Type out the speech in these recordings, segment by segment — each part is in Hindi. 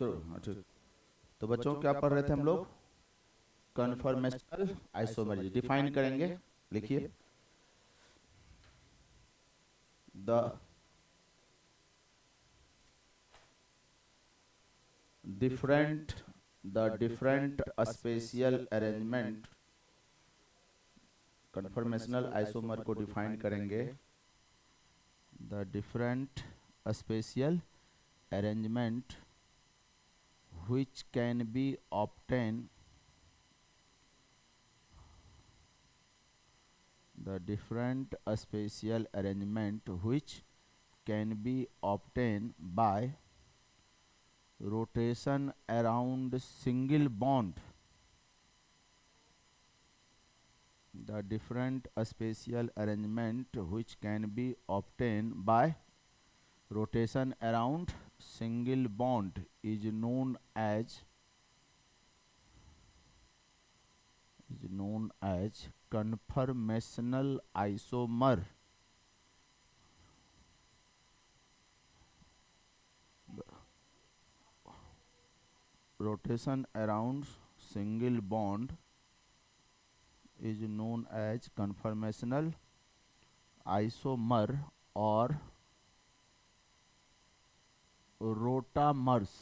शुरू, हाँ ठीक। तो बच्चों क्या पढ़ रहे थे हम लोग? कन्फॉर्मेशनल आइसोमर्स डिफाइन करेंगे। लिखिए, the different spatial arrangement. Conformational isomer को डिफाइन करेंगे। The different spatial arrangement which can be obtained, the different spatial arrangement which can be obtained by rotation around single bond. The different spatial arrangement which can be obtained by rotation around single bond is known as conformational isomer. Rotation around single bond is known as conformational isomer or rotamers.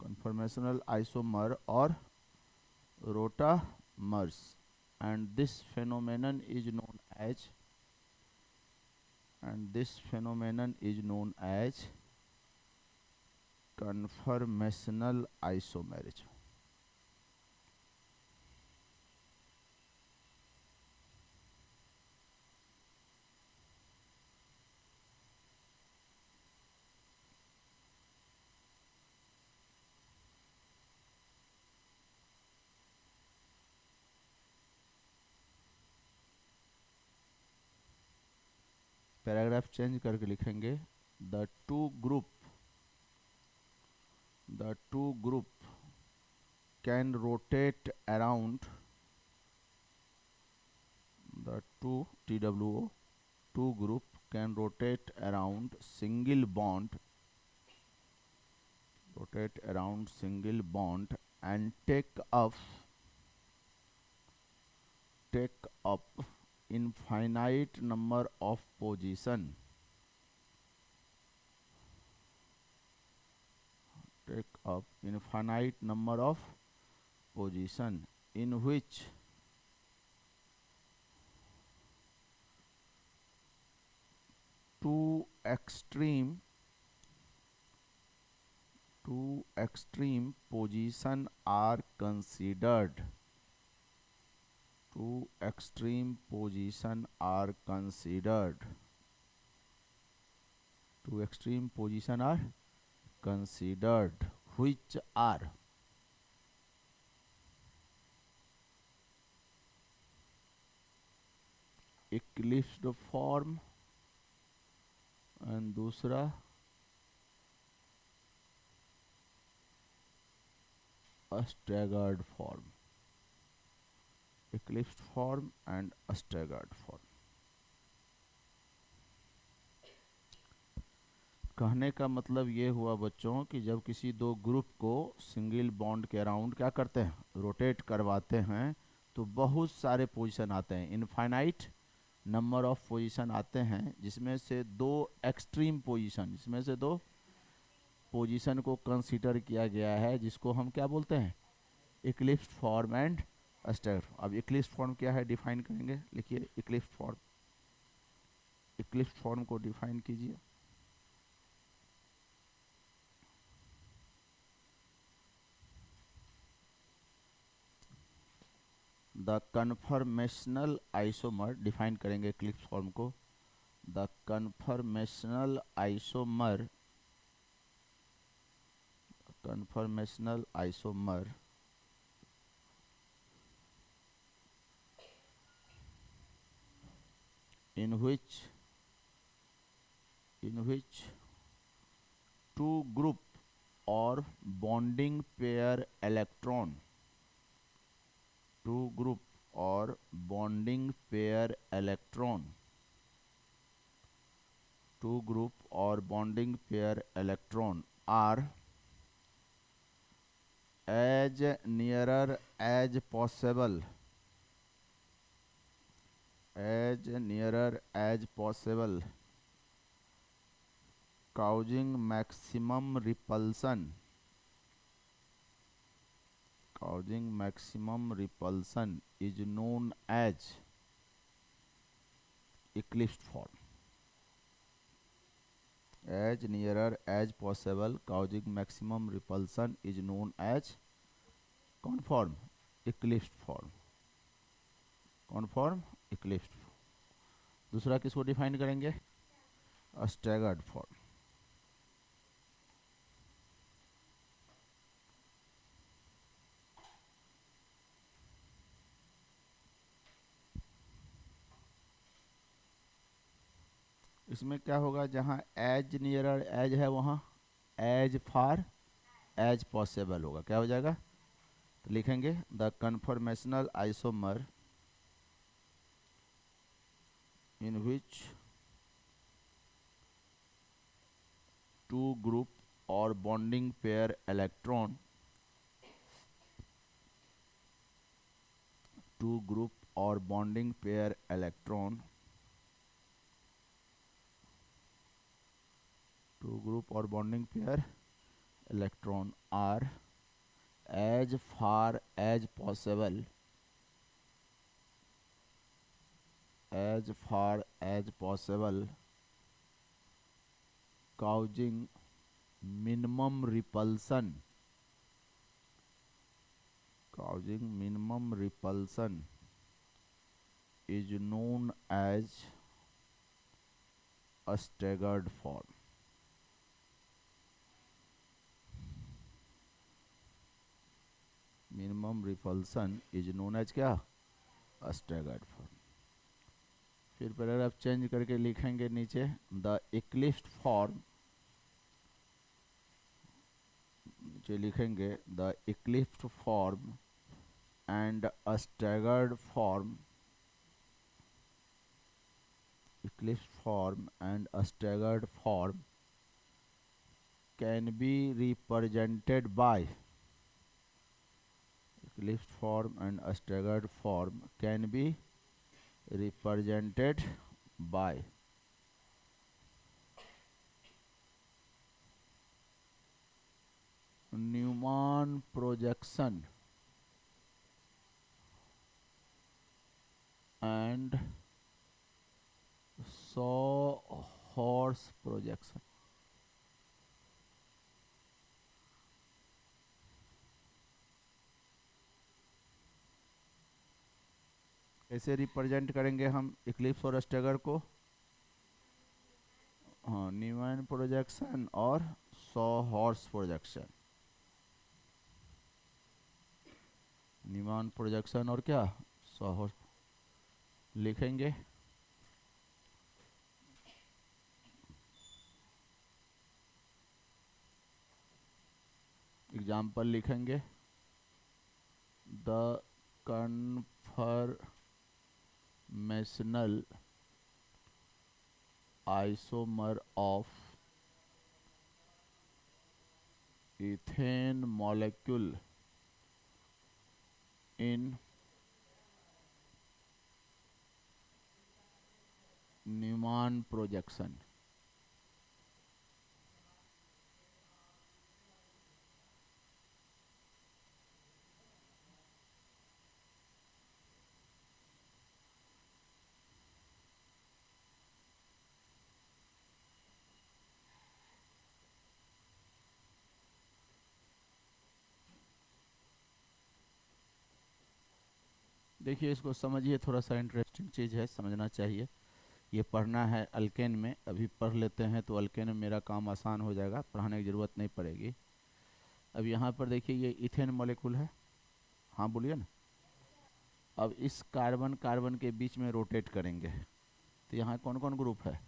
Conformational isomer or rotamers, and this phenomenon is known as conformational isomerism. Paragraph change करके लिखेंगे, the two group can rotate around the two group can rotate around single bond and take up infinite number of position in which two extreme position are considered. Two extreme position are considered, which are eclipsed form and दूसरा staggered form. Eclipsed form and staggered form. कहने का मतलब ये हुआ बच्चों कि जब किसी दो ग्रुप को सिंगल बॉन्ड के अराउंड क्या करते हैं, रोटेट करवाते हैं, तो बहुत सारे पोजीशन आते हैं, इनफाइनाइट नंबर ऑफ पोजीशन आते हैं, जिसमें से दो पोजीशन को कंसीडर किया गया है, जिसको हम क्या बोलते हैं, इक्लिप्स्ड फॉर्म एंड स्टैगर्ड। अब इक्लिप्स्ड फॉर्म क्या है, डिफाइन करेंगे। लिखिए, इक्लिप्स्ड फॉर्म को डिफाइन कीजिए। द कन्फॉर्मेशनल आइसोमर, डिफाइन करेंगे इक्लिप्स फॉर्म को। The conformational isomer in which two group or bonding pair electron are as nearer as possible, as nearer as possible, causing maximum repulsion, causing maximum repulsion is known as eclipsed form. As nearer as possible, causing maximum repulsion is known as कौन फॉर्म? eclipsed form. कौन फॉर्म? eclipsed. दूसरा किसको डिफाइन करेंगे? Staggered form. इसमें क्या होगा? जहाँ एज नियरर एज है वहाँ एज फार एज पॉसिबल होगा. क्या हो जाएगा? तो लिखेंगे the conformational isomer in which two group और bonding pair electron, two group और bonding pair electron, two group और bonding pair electron are as far as possible, as far as possible, causing minimum repulsion, causing minimum repulsion is known as a staggered form. Minimum repulsion is known as क्या? Staggered form. फिर पैराग्राफ चेंज करके लिखेंगे नीचे द इक्लिप्स्ड फॉर्म, नीचे लिखेंगे the eclipsed form and staggered form, eclipsed form and staggered form can be represented by, eclipsed form and a staggered form can be represented by Newman projection and Sawhorse projection. कैसे रिप्रेजेंट करेंगे हम इक्लिप्स और स्टैगर को? हाँ, न्यूमैन प्रोजेक्शन और सॉहॉर्स प्रोजेक्शन. न्यूमैन प्रोजेक्शन और क्या? सॉहॉर्स लिखेंगे. एग्जाम्पल लिखेंगे the conformational isomer of ethane molecule in Newman projection. देखिए इसको समझिए, थोड़ा सा इंटरेस्टिंग चीज़ है, समझना चाहिए. ये पढ़ना है अल्केन में, अभी पढ़ लेते हैं तो अल्केन में मेरा काम आसान हो जाएगा, पढ़ाने की ज़रूरत नहीं पड़ेगी. अब यहाँ पर देखिए ये इथेन मॉलिक्यूल है. हाँ बोलिए ना. अब इस कार्बन कार्बन के बीच में रोटेट करेंगे तो यहाँ कौन कौन ग्रुप है?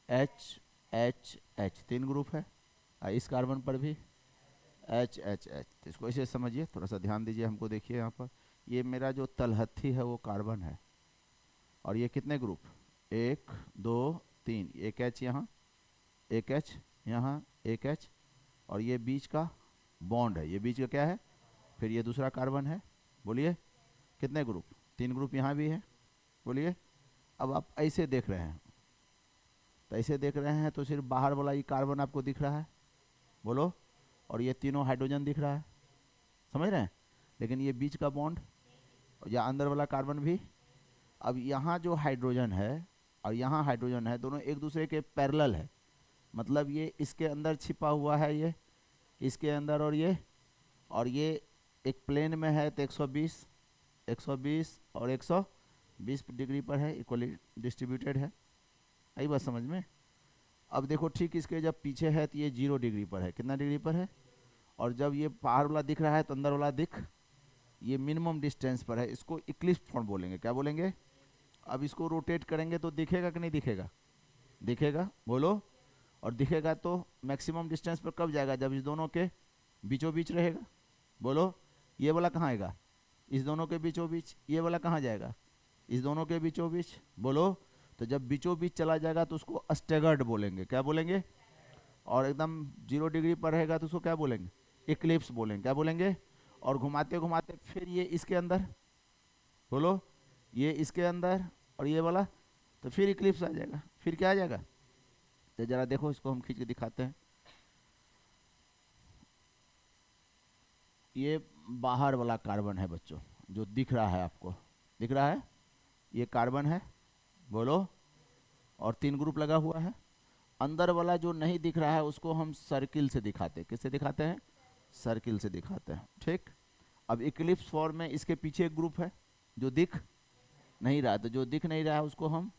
एच एच एच, 3 ग्रुप है. इस कार्बन पर भी एच एच एच. तो इसको ऐसे समझिए, थोड़ा सा ध्यान दीजिए हमको. देखिए यहाँ पर ये मेरा जो तलहथी है वो कार्बन है और ये कितने ग्रुप? 1 2 3. एक एच यहाँ, एक एच यहाँ, एक एच और ये बीच का बॉन्ड है, ये बीच का क्या है, फिर ये दूसरा कार्बन है। बोलिए कितने ग्रुप, 3 ग्रुप यहाँ भी है। बोलिए अब आप ऐसे देख रहे हैं, तो ऐसे देख रहे हैं तो सिर्फ बाहर वाला ये कार्बन आपको दिख रहा है, बोलो, और ये तीनों हाइड्रोजन दिख रहा है, समझ रहे हैं। लेकिन ये बीच का बॉन्ड या अंदर वाला कार्बन भी, अब यहाँ जो हाइड्रोजन है और यहाँ हाइड्रोजन है, दोनों एक दूसरे के पैरेलल है, मतलब ये इसके अंदर छिपा हुआ है, ये इसके अंदर, और ये एक प्लेन में है, तो 120 और 120 डिग्री पर है, इक्वली डिस्ट्रीब्यूटेड है। आई बात समझ में। अब देखो ठीक इसके जब पीछे है तो ये 0 डिग्री पर है, कितना डिग्री पर है, और जब ये बाहर वाला दिख रहा है तो अंदर वाला ये मिनिमम डिस्टेंस पर है, इसको इक्लिप्स फॉर्म बोलेंगे। क्या बोलेंगे। अब इसको रोटेट करेंगे तो दिखेगा कि नहीं दिखेगा, दिखेगा, बोलो। और दिखेगा तो मैक्सिमम डिस्टेंस पर कब जाएगा, जब इस दोनों के बीचों बीच रहेगा, बोलो। ये वाला कहाँ आएगा, इस दोनों के बीचों बीच। ये वाला कहाँ जाएगा, इस दोनों के बीचों बीच, बोलो। तो जब बीचों बीच चला जाएगा तो उसको स्टैगर्ड बोलेंगे। क्या बोलेंगे। और एकदम 0 डिग्री पर रहेगा तो उसको क्या बोलेंगे, इक्लिप्स बोलेंगे। क्या बोलेंगे। और घुमाते घुमाते फिर ये इसके अंदर, बोलो, ये इसके अंदर और ये वाला, तो फिर इक्लिप्स आ जाएगा। फिर क्या आ जाएगा, तो जरा देखो इसको हम खींच के दिखाते हैं। ये बाहर वाला कार्बन है बच्चों, जो दिख रहा है आपको, दिख रहा है, ये कार्बन है, बोलो, और 3 ग्रुप लगा हुआ है। अंदर वाला जो नहीं दिख रहा है उसको हम सर्किल से दिखाते हैं। किससे दिखाते हैं, सर्किल से दिखाते हैं, ठीक। अब इक्लिप्स फॉर्म में इसके पीछे एक ग्रुप है जो दिख नहीं रहा, तो जो दिख नहीं रहा है उसको हम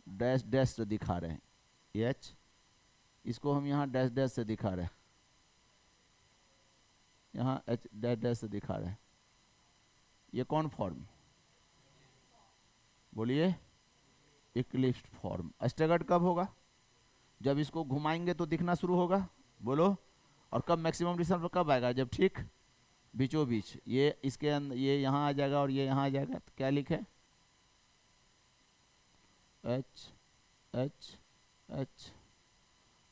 डैश डैश से दिखा रहे हैं, एच, इसको हम यहाँ डैश डैश से दिखा रहे हैं, यहाँ एच डैश डैश से दिखा रहे हैं। ये कौन फॉर्म, बोलिए, इक्लिप्स फॉर्म। स्टैगर्ड कब होगा, जब इसको घुमाएंगे तो दिखना शुरू होगा, बोलो। और कब मैक्सिमम डिस्टेंस पर कब आएगा, जब ठीक बीचों बीच, ये इसके अंदर, ये यहाँ आ जाएगा और ये यहाँ आ जाएगा। तो क्या लिखे, एच एच एच,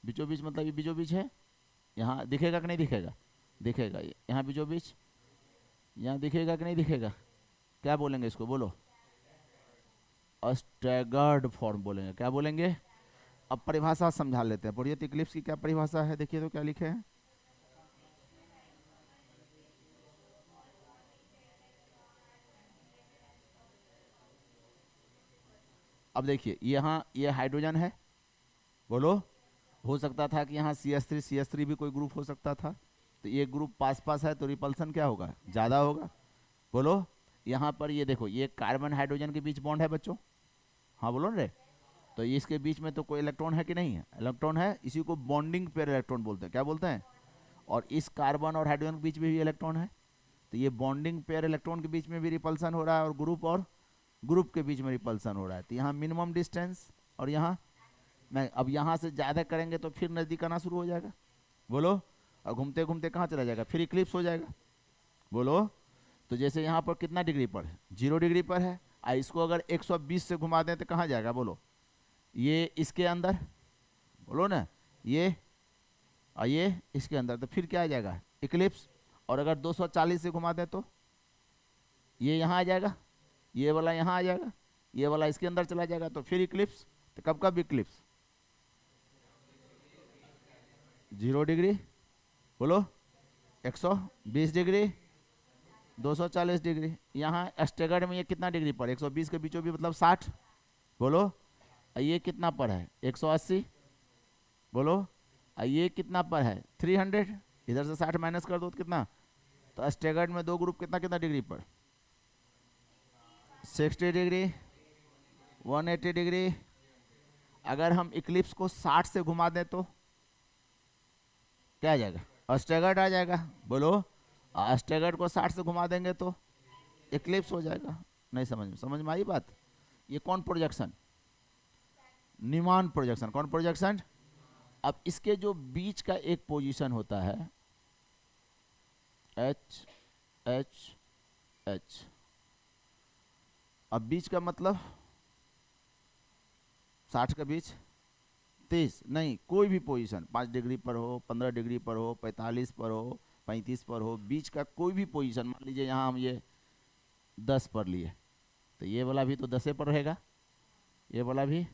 बीचों बीच, मतलब ये बीचों बीच है, यहाँ दिखेगा कि नहीं दिखेगा, दिखेगा। यहाँ बीचों बीच, यहाँ दिखेगा कि नहीं दिखेगा। क्या बोलेंगे इसको, बोलो, स्टैगर्ड फॉर्म बोलेंगे। क्या बोलेंगे। अब परिभाषा समझा लेते हैं, पढ़िए तो इक्लिप्स की क्या परिभाषा है, देखिए तो क्या लिखे हैं। अब देखिए यहाँ ये हाइड्रोजन है, बोलो, हो सकता था कि यहाँ CH3 भी कोई ग्रुप हो सकता था, तो ये ग्रुप पास पास है तो रिपल्सन क्या होगा, ज़्यादा होगा, बोलो। यहाँ पर ये देखो, ये कार्बन हाइड्रोजन के बीच बॉन्ड है बच्चों, हाँ बोलो रे। तो इसके बीच में तो कोई इलेक्ट्रॉन है कि नहीं है, इलेक्ट्रॉन है, इसी को बॉन्डिंग पेयर इलेक्ट्रॉन बोलते हैं। क्या बोलते हैं। और इस कार्बन और हाइड्रोजन के बीच में भी इलेक्ट्रॉन है, तो ये बॉन्डिंग पेयर इलेक्ट्रॉन के बीच में भी रिपल्सन हो रहा है, और ग्रुप के बीच में रिपल्सन हो रहा है। तो यहाँ मिनिमम डिस्टेंस, और यहाँ मैं, अब यहाँ से ज़्यादा करेंगे तो फिर नज़दीक आना शुरू हो जाएगा, बोलो। और घूमते घूमते कहाँ चला जाएगा, फिर इक्लिप्स हो जाएगा, बोलो। तो जैसे यहाँ पर कितना डिग्री पर है, 0 डिग्री पर है, और इसको अगर 120 से घुमा दें तो कहाँ जाएगा, बोलो, ये इसके अंदर, बोलो ना, ये और ये इसके अंदर, तो फिर क्या आ जाएगा, इक्लिप्स। और अगर 240 से घुमा दें तो ये यहाँ आ जाएगा, ये वाला यहाँ आ जाएगा, ये वाला इसके अंदर चला जाएगा, तो फिर इक्लिप्स। तो कब कब इक्लिप्स, 0 डिग्री, बोलो, 120 डिग्री, 240 डिग्री। यहाँ स्टैगर्ड में ये कितना डिग्री पर, 120 के बीचों भी, मतलब 60, बोलो। ये कितना पर है, 180, बोलो। ये कितना पर है, 300, इधर से 60 माइनस कर दो तो कितना। तो स्टैगर्ड में 2 ग्रुप कितना कितना डिग्री पर, 60 डिग्री, 180 डिग्री। अगर हम इक्लिप्स को 60 से घुमा दें तो क्या आ जाएगा, स्टैगर्ड आ जाएगा, बोलो। स्टैगर्ड को 60 से घुमा देंगे तो इक्लिप्स हो जाएगा। नहीं समझ में आई बात। ये कौन प्रोजेक्शन, न्यूमैन प्रोजेक्शन। कौन प्रोजेक्शन। अब इसके जो बीच का एक पोजीशन होता है, एच एच एच, अब बीच का मतलब 60 का बीच 30 नहीं, कोई भी पोजीशन 5 डिग्री पर हो, 15 डिग्री पर हो, 45 पर हो, 35 पर हो, बीच का कोई भी पोजीशन, मान लीजिए यहाँ हम ये 10 पर लिए, तो ये वाला भी तो 10 पर रहेगा, ये वाला भी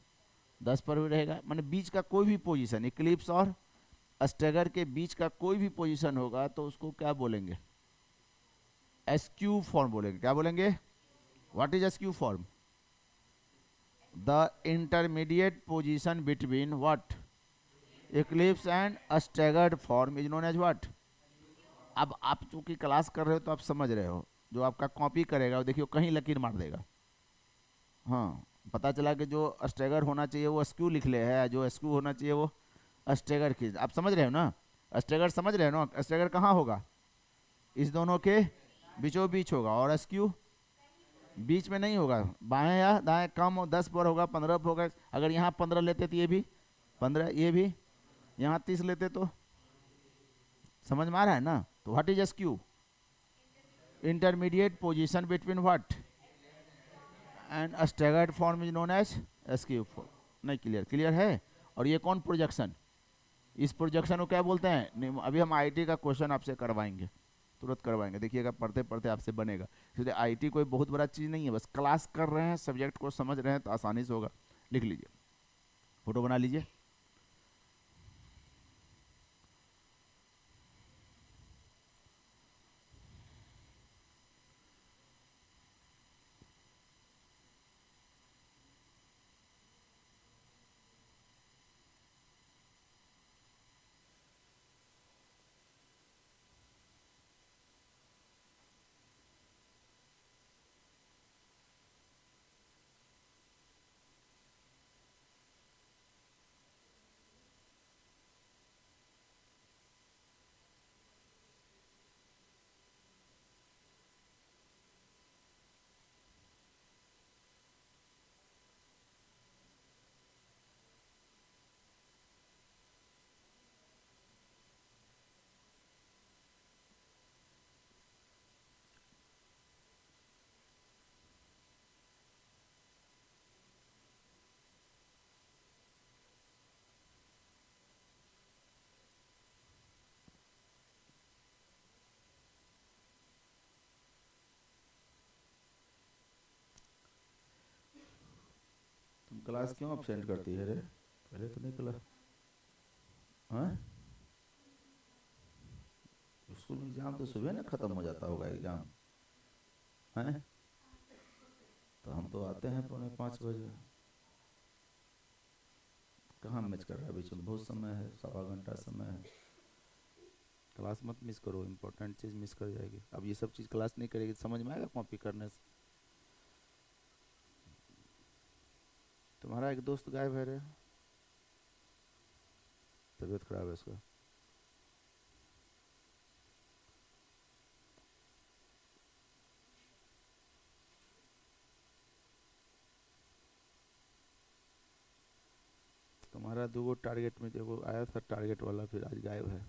10 पर भी रहेगा। माने बीच का कोई भी पोजीशन, इक्लिप्स और स्टैगर के बीच का कोई भी पोजीशन होगा तो उसको क्या बोलेंगे? एस्क्यू फॉर्म बोलेंगे। क्या बोलेंगे? What is skew form? The intermediate position between what? Eclipse and staggered form is known as what? अब आप चूंकि क्लास कर रहे हो तो आप समझ रहे हो, जो आपका कॉपी करेगा वो देखियो कहीं लकीर मार देगा। हाँ, पता चला कि जो स्टैगर होना चाहिए वो स्क्यू लिख ले है, जो स्क्यू होना चाहिए वो स्टैगर खींच। आप समझ रहे हो ना? स्टैगर समझ रहे हो ना? स्टैगर कहाँ होगा? इस दोनों के बीचों बीच होगा, और स्क्यू बीच में नहीं होगा, बाएं या दाएं, कम हो 10 पर होगा, 15 पर होगा। अगर यहाँ 15 लेते तो ये भी 15, ये भी यहाँ 30 लेते तो, समझ में आ रहा है ना? तो what is skew? Intermediate position between what and staggered form is known as skew form. नहीं, क्लियर? क्लियर है? और ये कौन प्रोजेक्शन? इस प्रोजेक्शन को क्या बोलते हैं? नहीं, अभी हम आईटी का क्वेश्चन आपसे करवाएंगे, तुरंत करवाएंगे, देखिएगा पढ़ते पढ़ते आपसे बनेगा। इसलिए आईटी कोई बहुत बड़ा चीज़ नहीं है, बस क्लास कर रहे हैं, सब्जेक्ट को समझ रहे हैं तो आसानी से होगा। लिख लीजिए, फोटो बना लीजिए। तुम क्लास क्यों अपसेंट करती है रे? पहले तो नहीं क्लास, हाँ? स्कूल में एग्जाम तो सुबह ना खत्म हो जाता होगा एग्जाम, हैं? तो हम तो आते हैं 4:45 बजे। कहाँ मैच कर रहा है? बीच में बहुत समय है, सवा घंटा समय है। क्लास मत मिस करो, इंपॉर्टेंट चीज़ मिस कर जाएगी। अब ये सब चीज़ क्लास नहीं करेगी, समझ में आएगा कॉपी करने से? तुम्हारा एक दोस्त गायब है रे, तबीयत खराब है उसका। तुम्हारा 2 टारगेट में जो आया था टारगेट वाला, फिर आज गायब है।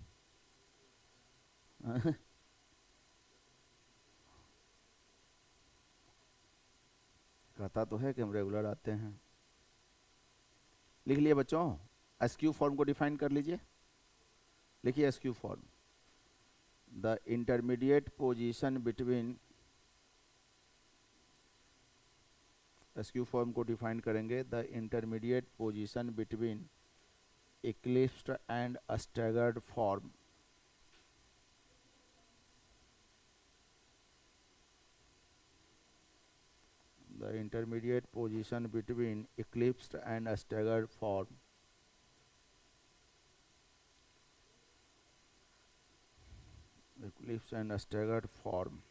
कहता तो है कि हम रेगुलर आते हैं। लिख लिए बच्चों? एसक्यू फॉर्म को डिफाइन कर लीजिए। लिखिए SQ form, the intermediate position between, SQ form को डिफाइन करेंगे, the intermediate position between eclipsed and staggered form, the intermediate position between eclipsed and staggered form eclipsed and staggered form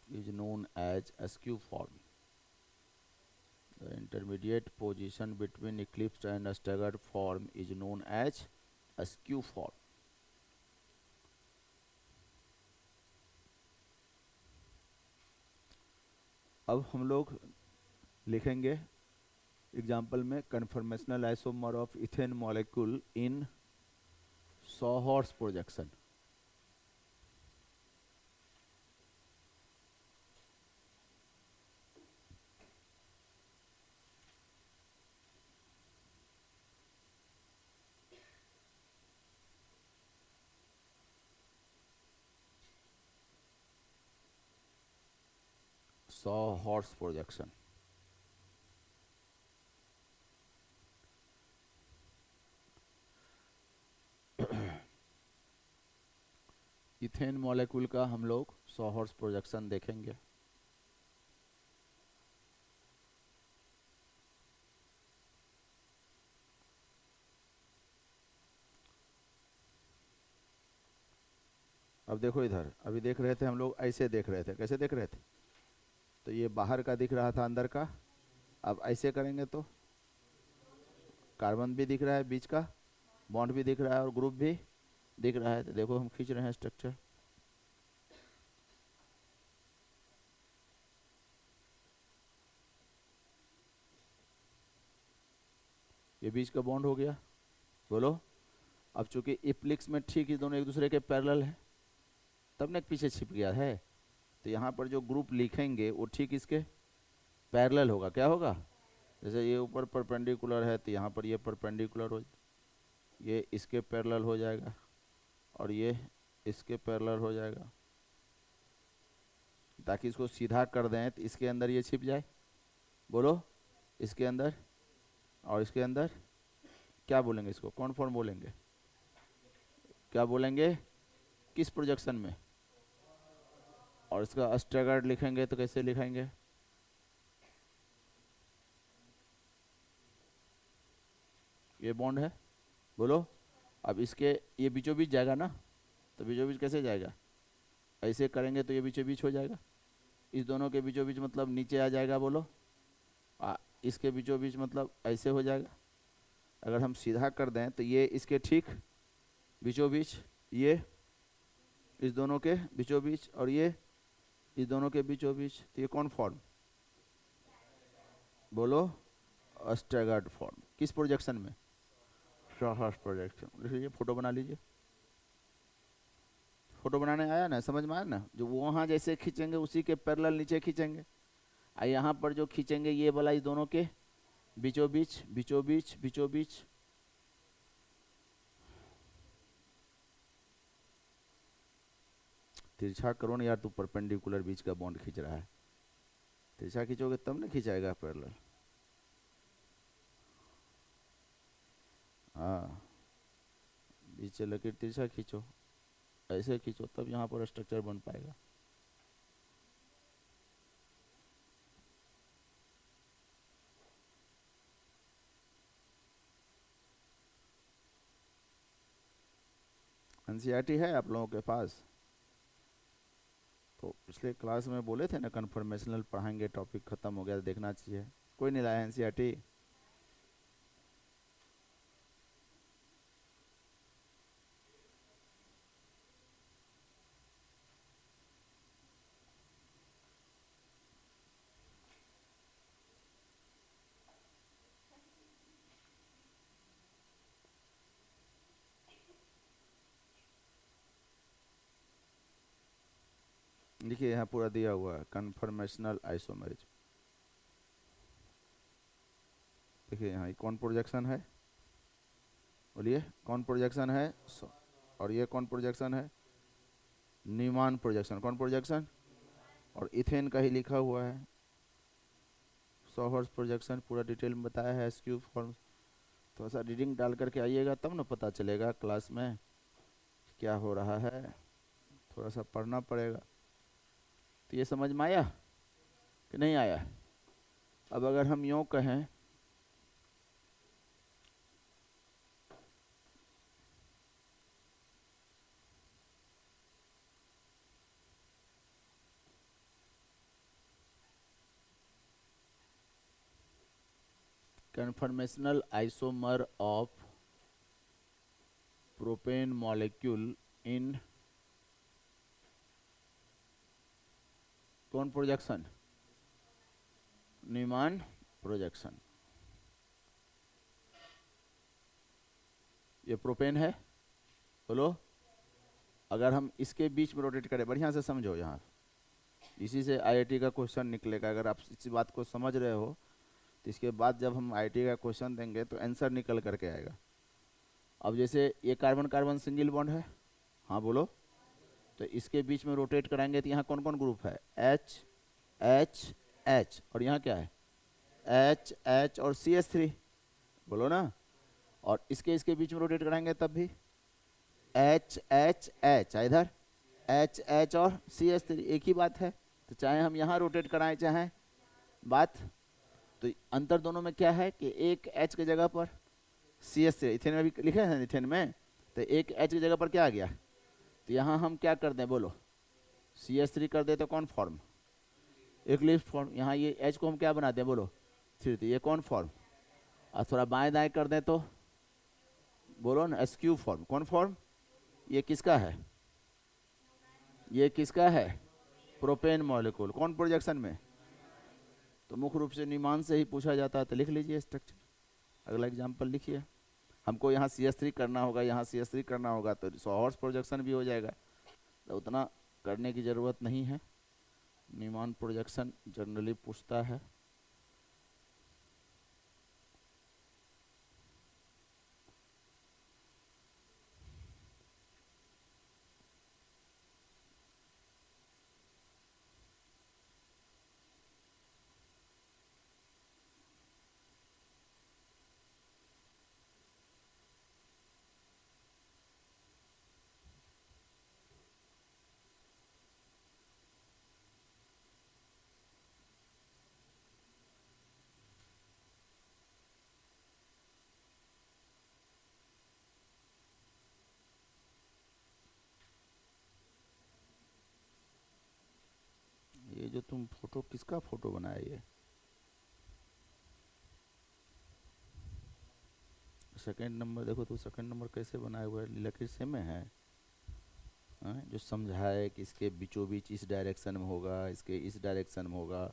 is known as askew form. The intermediate position between eclipsed and staggered form is known as askew form. अब हम लोग लिखेंगे एग्जाम्पल में conformational isomer of ethane molecule in sawhorse projection. Sawhorse projection. Ethane molecule का हम लोग सॉहॉर्स प्रोजेक्शन देखेंगे। अब देखो इधर, अभी देख रहे थे हम लोग, ऐसे देख रहे थे, कैसे देख रहे थे? तो ये बाहर का दिख रहा था, अंदर का। अब ऐसे करेंगे तो कार्बन भी दिख रहा है, बीच का बॉन्ड भी दिख रहा है और ग्रुप भी दिख रहा है। तो देखो हम खींच रहे हैं स्ट्रक्चर। ये बीच का बॉन्ड हो गया, बोलो। अब चूंकि इप्लिक्स में ठीक ये दोनों एक दूसरे के पैरेलल है, तब ना पीछे छिप गया है, तो यहाँ पर जो ग्रुप लिखेंगे वो ठीक इसके पैरेलल होगा। क्या होगा? जैसे ये ऊपर परपेंडिकुलर है तो यहाँ पर ये परपेंडिकुलर हो, ये इसके पैरेलल हो जाएगा और ये इसके पैरेलल हो जाएगा, ताकि इसको सीधा कर दें तो इसके अंदर ये छिप जाए। बोलो, इसके अंदर और इसके अंदर क्या बोलेंगे? इसको कौन फॉर्म बोलेंगे? क्या बोलेंगे? किस प्रोजेक्शन में? और इसका स्टैगर्ड लिखेंगे तो कैसे लिखेंगे? ये बॉन्ड है, बोलो। अब इसके ये बीचों बीच जाएगा ना, तो बीचों बीच कैसे जाएगा? ऐसे करेंगे तो ये बीचों बीच हो जाएगा। इस दोनों के बीचों बीच मतलब नीचे आ जाएगा, बोलो। इसके बीचों बीच मतलब ऐसे हो जाएगा। अगर हम सीधा कर दें तो ये इसके ठीक बीचों बीच, ये इस दोनों के बीचों बीच और ये इस दोनों के बीचों बीच, तो ये कौन फॉर्म? बोलो, स्टैगर्ड फॉर्म। किस प्रोजेक्शन में? सॉहॉर्स प्रोजेक्शन। लीजिए फोटो बना लीजिए। फोटो बनाने आया ना, समझ में आया ना? जो वहाँ जैसे खींचेंगे उसी के पैरेलल नीचे खींचेंगे, और यहाँ पर जो खींचेंगे ये वाला इस दोनों के बीचों बीच, बीचों बीच, बीचों बीच। तिरछा करो ना यार, तू परपेंडिकुलर बीच का बॉन्ड खींच रहा है। तिरछा खींचोगे तब ना खींचाएगा पैरेलल। हाँ, बीच से लकीर तिरछा खींचो, ऐसे खींचो, तब यहाँ पर स्ट्रक्चर बन पाएगा। एनसीईआरटी है आप लोगों के पास? तो पिछले क्लास में बोले थे ना कन्फर्मेशनल पढ़ाएंगे, टॉपिक खत्म हो गया, देखना चाहिए। कोई नहीं लाया एनसीईआरटी? देखिए यहाँ पूरा दिया हुआ है, कन्फर्मेशनल आइसोमेरिज्म। देखिए यहाँ कौन प्रोजेक्शन है? बोलिए, कौन प्रोजेक्शन है? और ये कौन प्रोजेक्शन है? Newman projection. कौन प्रोजेक्शन? और इथेन का ही लिखा हुआ है सॉहॉर्स प्रोजेक्शन, पूरा डिटेल में बताया है, एसक्यू फॉर्म। थोड़ा सा रीडिंग डाल करके आइएगा, तब ना पता चलेगा क्लास में क्या हो रहा है। थोड़ा सा पढ़ना पड़ेगा। तो ये समझ में आया कि नहीं आया? अब अगर हम यूँ कहें, conformational isomer of propane molecule in कौन प्रोजेक्शन? Newman projection. ये प्रोपेन है, बोलो। अगर हम इसके बीच में रोटेट करें, बढ़िया से समझो, यहाँ इसी से आईआईटी का क्वेश्चन निकलेगा। अगर आप इस बात को समझ रहे हो तो इसके बाद जब हम आईआईटी का क्वेश्चन देंगे तो आंसर निकल करके आएगा। अब जैसे ये कार्बन कार्बन सिंगल बॉन्ड है, हाँ बोलो, तो इसके बीच में रोटेट कराएंगे तो यहाँ कौन कौन ग्रुप है? H एच एच, और यहाँ क्या है, एच एच और सी एच थ्री, बोलो ना। और इसके इसके बीच में रोटेट कराएंगे तब भी एच एच एच, इधर एच एच और सी एच थ्री, एक ही बात है। तो चाहे हम यहाँ रोटेट कराएं चाहे बात, तो अंतर दोनों में क्या है कि एक एच की जगह पर सी एच थ्री, इथेन में भी लिखे हैं इथेन में, तो एक एच की जगह पर क्या आ गया, तो यहाँ हम क्या कर दें बोलो, सी एच थ्री कर दे तो कौन फॉर्म, इक्लिप्स फॉर्म। यहाँ ये एच को हम क्या बना दें बोलो, थ्री, तो ये कौन फॉर्म, और थोड़ा बाएं दाएं कर दें तो बोलो ना एस क्यू फॉर्म, कौन फॉर्म, ये किसका है, ये किसका है, प्रोपेन मॉलिक्यूल, कौन प्रोजेक्शन में, तो मुख्य रूप से न्यूमान से ही पूछा जाता है, तो लिख लीजिए स्ट्रक्चर। अगला एग्जाम्पल लिखिए, हमको यहाँ सी एस थ्री करना होगा, यहाँ सी एस थ्री करना होगा, तो सॉहर्स प्रोजेक्शन भी हो जाएगा, तो उतना करने की ज़रूरत नहीं है। न्यूमान प्रोजेक्शन जनरली पूछता है। ये जो तुम फोटो, किसका फोटो बनाया ये, सेकंड नंबर देखो तो, सेकंड नंबर कैसे बनाया हुआ है, लकीर से में है। हाँ, जो समझाए कि इसके बीचों बीच इस डायरेक्शन में होगा, इसके इस डायरेक्शन में होगा,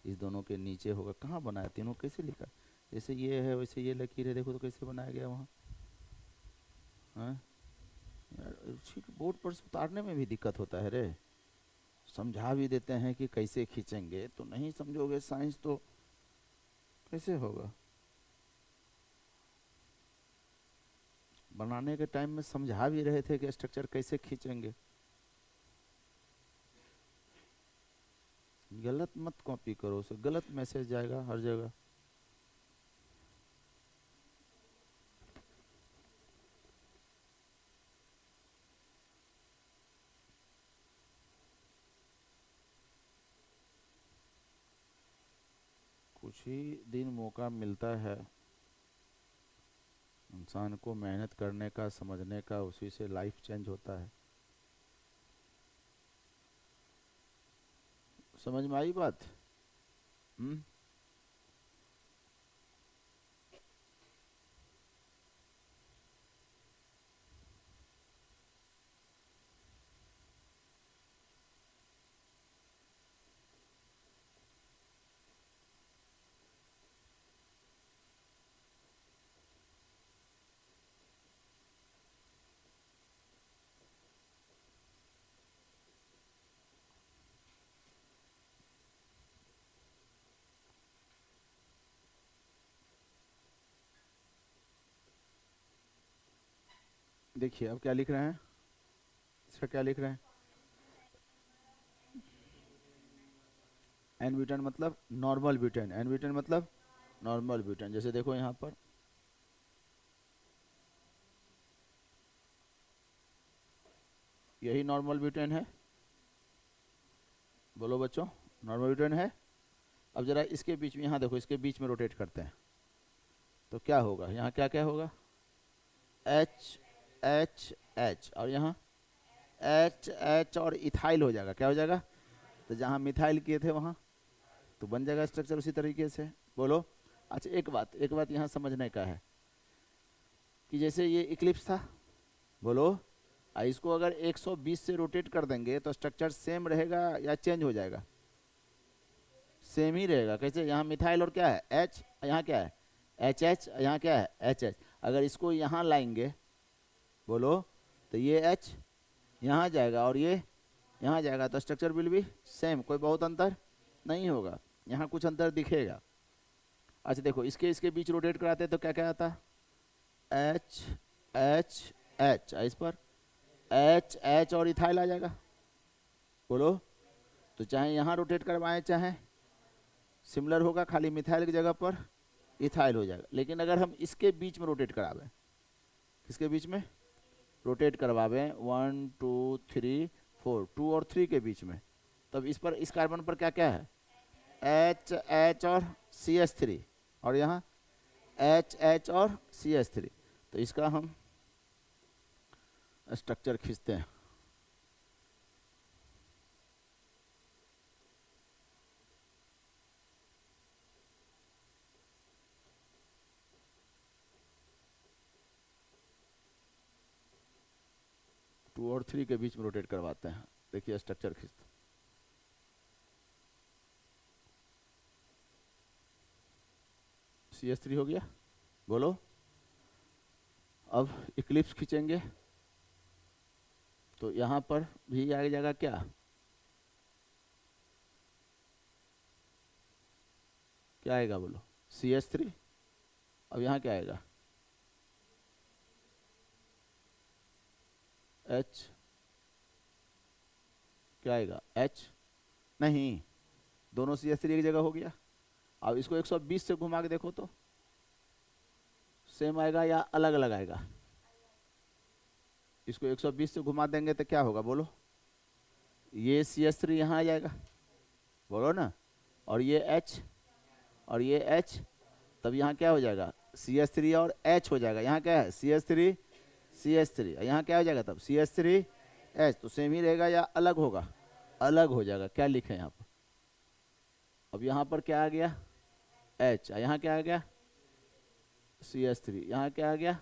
इस दोनों के नीचे होगा, कहाँ बनाया, तीनों कैसे लिखा, जैसे ये है वैसे ये लकीर है, देखो तो कैसे बनाया गया वहाँ। हाँ यार, ठीक बोर्ड पर से उतारने में भी दिक्कत होता है रे, समझा भी देते हैं कि कैसे खींचेंगे, तो नहीं समझोगे साइंस तो कैसे होगा। बनाने के टाइम में समझा भी रहे थे कि स्ट्रक्चर कैसे खींचेंगे। गलत मत कॉपी करो, उसे गलत मैसेज जाएगा हर जगह। कुछ ही दिन मौका मिलता है इंसान को मेहनत करने का, समझने का, उसी से लाइफ चेंज होता है। समझ में आई बात। हम्म। देखिए अब क्या लिख रहे हैं, इसका क्या लिख रहे हैं, एन ब्यूटेन मतलब नॉर्मल ब्यूटेन, एन ब्यूटेन मतलब नॉर्मल ब्यूटेन। जैसे देखो यहाँ पर यही नॉर्मल ब्यूटेन है, बोलो बच्चों, नॉर्मल ब्यूटेन है। अब जरा इसके बीच में, यहाँ देखो इसके बीच में रोटेट करते हैं तो क्या होगा, यहाँ क्या क्या होगा, एच एच एच, और यहाँ एच एच और इथाइल हो जाएगा, क्या हो जाएगा, तो जहाँ मिथाइल किए थे वहाँ तो बन जाएगा स्ट्रक्चर उसी तरीके से, बोलो। अच्छा एक बात यहाँ समझने का है कि जैसे ये इक्लिप्स था, बोलो, इसको अगर 120 से रोटेट कर देंगे तो स्ट्रक्चर सेम रहेगा या चेंज हो जाएगा, सेम ही रहेगा। कैसे, यहाँ मिथाइल और क्या है एच, यहाँ क्या है एच एच, यहाँ क्या है एच एच, अगर इसको यहाँ लाएंगे बोलो तो ये एच यहाँ जाएगा और ये यहाँ जाएगा, तो स्ट्रक्चर विल भी सेम, कोई बहुत अंतर नहीं होगा, यहाँ कुछ अंतर दिखेगा। अच्छा देखो इसके इसके बीच रोटेट कराते तो क्या क्या आता, एच एच एच, इस पर एच एच और इथाइल आ जाएगा, बोलो तो चाहे यहाँ रोटेट करवाएं चाहे सिमिलर होगा, खाली मिथाइल की जगह पर इथाइल हो जाएगा। लेकिन अगर हम इसके बीच में रोटेट करावें, किसके बीच में रोटेट करवावें, 1 2 3 4, 2 और 3 के बीच में, तब इस पर, इस कार्बन पर क्या क्या है, एच एच और CH3, और यहाँ एच एच और CH3। तो इसका हम स्ट्रक्चर खींचते हैं। टू और 3 के बीच में रोटेट करवाते हैं। देखिए स्ट्रक्चर खींचते, CH3 हो गया, बोलो। अब इक्लिप्स खींचेंगे तो यहाँ पर भी आ जाएगा क्या, क्या आएगा बोलो, CH3। अब यहाँ क्या आएगा, H, क्या आएगा H, नहीं, दोनों CH3 एक जगह हो गया। अब इसको 120 से घुमा के देखो तो सेम आएगा या अलग अलग आएगा, इसको 120 से घुमा देंगे तो क्या होगा बोलो, ये CH3 यहाँ आ जाएगा, बोलो ना, और ये H और ये H, तब यहाँ क्या हो जाएगा, CH3 और H हो जाएगा। यहाँ क्या है, CH3 CH3, यहाँ क्या हो जाएगा तब, CH3 H। तो सेम ही रहेगा या अलग होगा, अलग हो जाएगा। क्या लिखे यहाँ पर, अब यहाँ पर क्या आ गया H, यहाँ क्या आ गया CH3, यहाँ क्या आ गया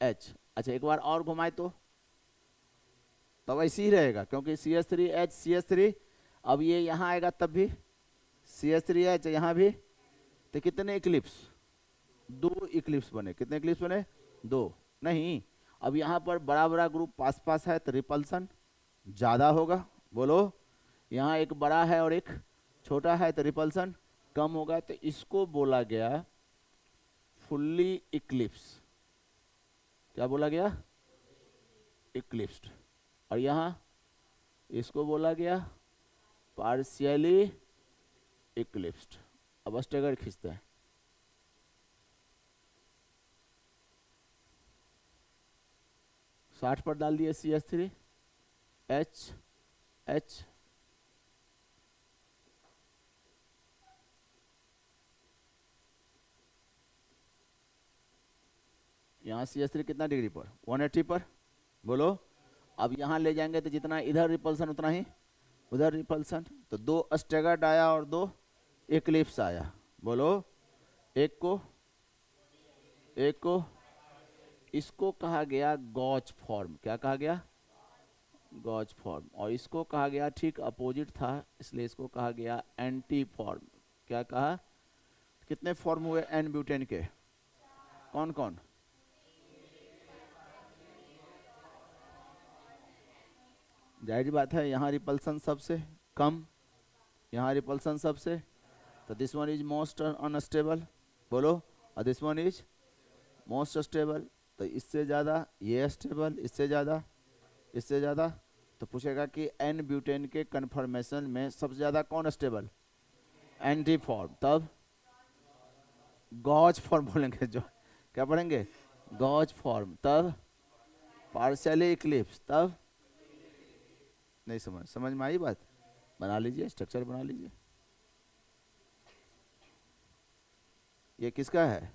H। अच्छा एक बार और घुमाए तो तब ऐसे ही रहेगा, क्योंकि CH3 H CH3, अब ये यहाँ आएगा तब भी CH3 H, यहाँ भी, तो कितने इक्लिप्स, 2 इक्लिप्स बने। कितने इक्लिप्स बने, 2, नहीं। अब यहाँ पर बड़ा बड़ा ग्रुप पास पास है तो रिपल्सन ज़्यादा होगा, बोलो। यहाँ एक बड़ा है और एक छोटा है तो रिपल्सन कम होगा, तो इसको बोला गया फुल्ली इक्लिप्स। क्या बोला गया, इक्लिप्स्ड। और यहाँ इसको बोला गया पार्शियली इक्लिप्स्ड। अब स्टेगर खींचते हैं, साठ पर डाल दिए CH3 H H, यहाँ CH3 कितना डिग्री पर, 180 पर, बोलो। अब यहाँ ले जाएंगे तो जितना इधर रिपल्सन उतना ही उधर रिपल्सन, तो 2 स्टेगर्ड आया और 2 इक्लिप्स आया, बोलो। एक को इसको कहा गया गॉच फॉर्म। क्या कहा गया, गॉच फॉर्म। और इसको कहा गया, ठीक अपोजिट था इसलिए इसको कहा गया एंटी फॉर्म। क्या कहा, कितने फॉर्म हुए एन ब्यूटेन के, कौन कौन, जाहिर बात है यहाँ रिपल्सन सबसे कम, यहाँ रिपल्सन सबसे, तो this one is most unstable, बोलो। और this one is most stable, तो इससे ज़्यादा ये स्टेबल, इससे ज़्यादा, इससे ज़्यादा। तो पूछेगा कि एन ब्यूटेन के कन्फर्मेशन में सबसे ज़्यादा कौन स्टेबल, एंटी फॉर्म, तब गॉच फॉर्म बोलेंगे, जो क्या पढ़ेंगे, गॉच फॉर्म, तब पार्शियली इक्लिप्स, तब नहीं समझ में आई बात, बना लीजिए स्ट्रक्चर बना लीजिए। ये किसका है,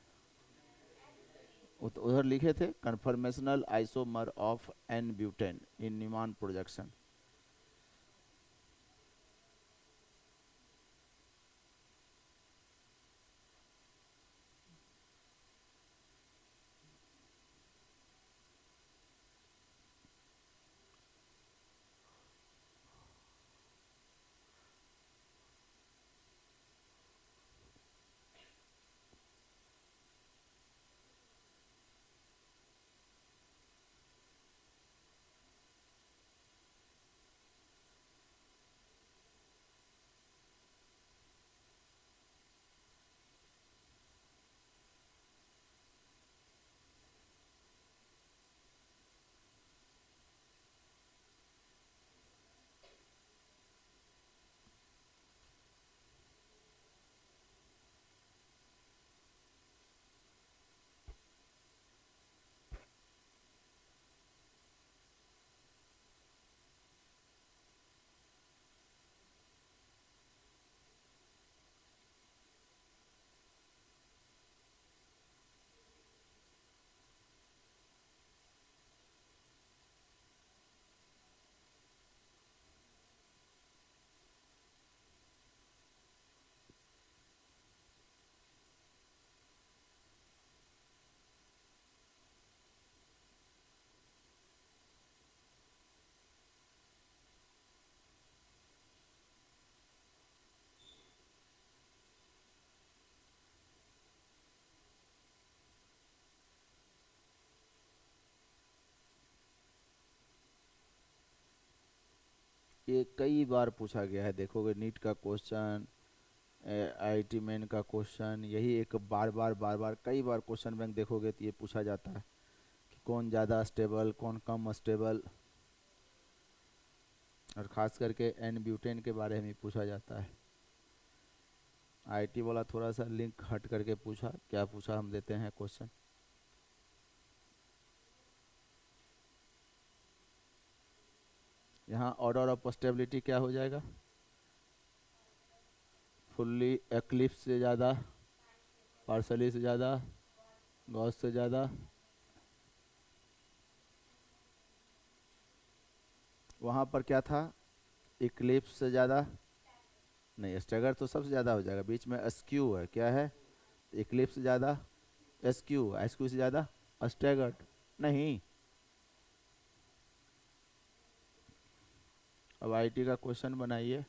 उधर लिखे थे conformational isomer of n butane in Newman projection. ये कई बार पूछा गया है, देखोगे नीट का क्वेश्चन, आईआईटी मेन का क्वेश्चन, यही एक बार बार कई बार क्वेश्चन बैंक देखोगे तो ये पूछा जाता है कि कौन ज़्यादा स्टेबल कौन कम स्टेबल, और ख़ास करके एन ब्यूटेन के बारे में पूछा जाता है। आईटी वाला थोड़ा सा लिंक हट करके पूछा, क्या पूछा हम देते हैं क्वेश्चन। यहाँ ऑर्डर ऑफ स्टेबिलिटी क्या हो जाएगा, फुल्ली एक्लिप्स से ज़्यादा, पार्सली से ज़्यादा, गॉस से ज़्यादा। वहाँ पर क्या था, इक्लिप्स से ज़्यादा नहीं, स्टैगर तो सबसे ज़्यादा हो जाएगा, बीच में एस्क्यू है, क्या है, इक्लिप्स से ज़्यादा एस्क्यू, एस्क्यू से ज़्यादा स्टैगर्ड नहीं। अब आईटी का क्वेश्चन बनाइए।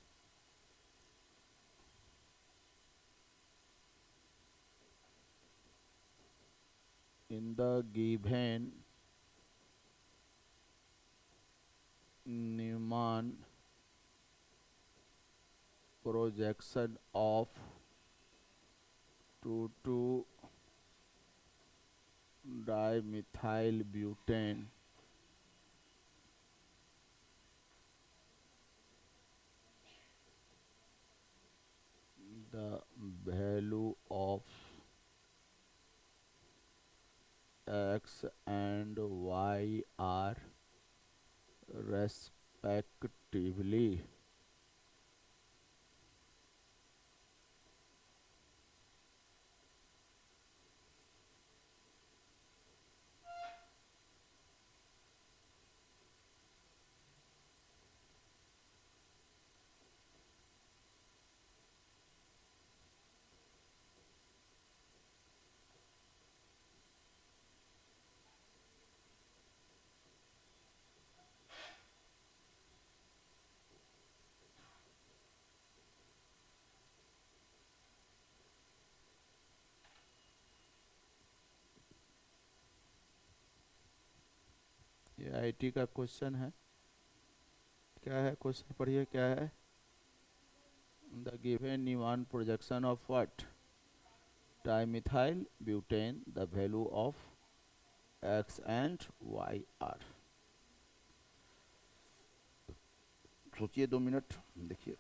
In the given Newman projection of 2,2 dimethyl butane, the value of x and y are respectively. ये आईटी का क्वेश्चन है, क्या है क्वेश्चन पढ़िए क्या है। The given Newman projection of what, dimethyl butane, the value of x and y are। सोचिए 2 मिनट, देखिए।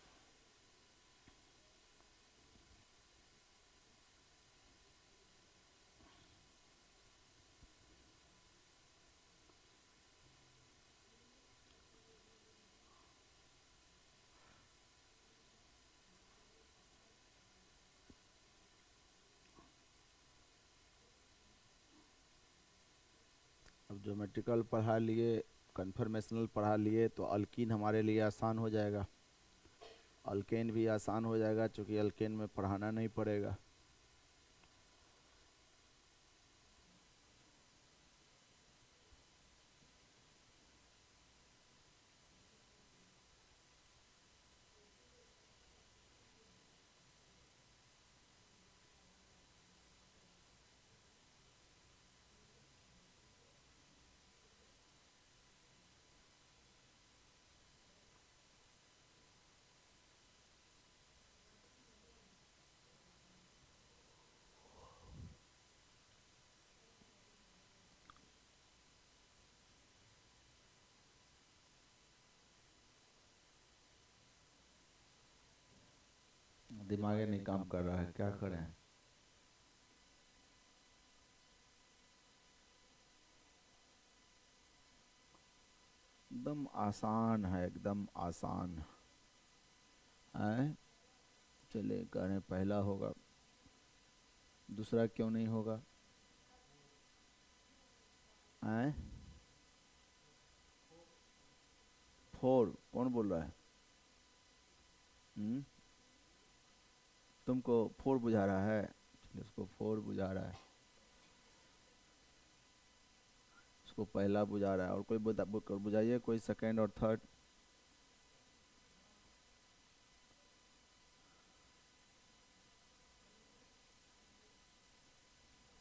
अब ज्योमेट्रिकल पढ़ा लिए, कन्फर्मेशनल पढ़ा लिए, तो अल्कीन हमारे लिए आसान हो जाएगा, अल्केन भी आसान हो जाएगा, क्योंकि अल्केन में पढ़ाना नहीं पड़ेगा। दिमाग नहीं काम कर रहा है, क्या करें। एकदम आसान है, एकदम आसान है। चले करें, पहला होगा, दूसरा क्यों नहीं होगा, हैं। 4 कौन बोल रहा है, तुमको 4 बुझा रहा है, चलिए उसको 4 बुझा रहा है, उसको पहला बुझा रहा है, और कोई बुझाइए, कोई सेकंड और थर्ड।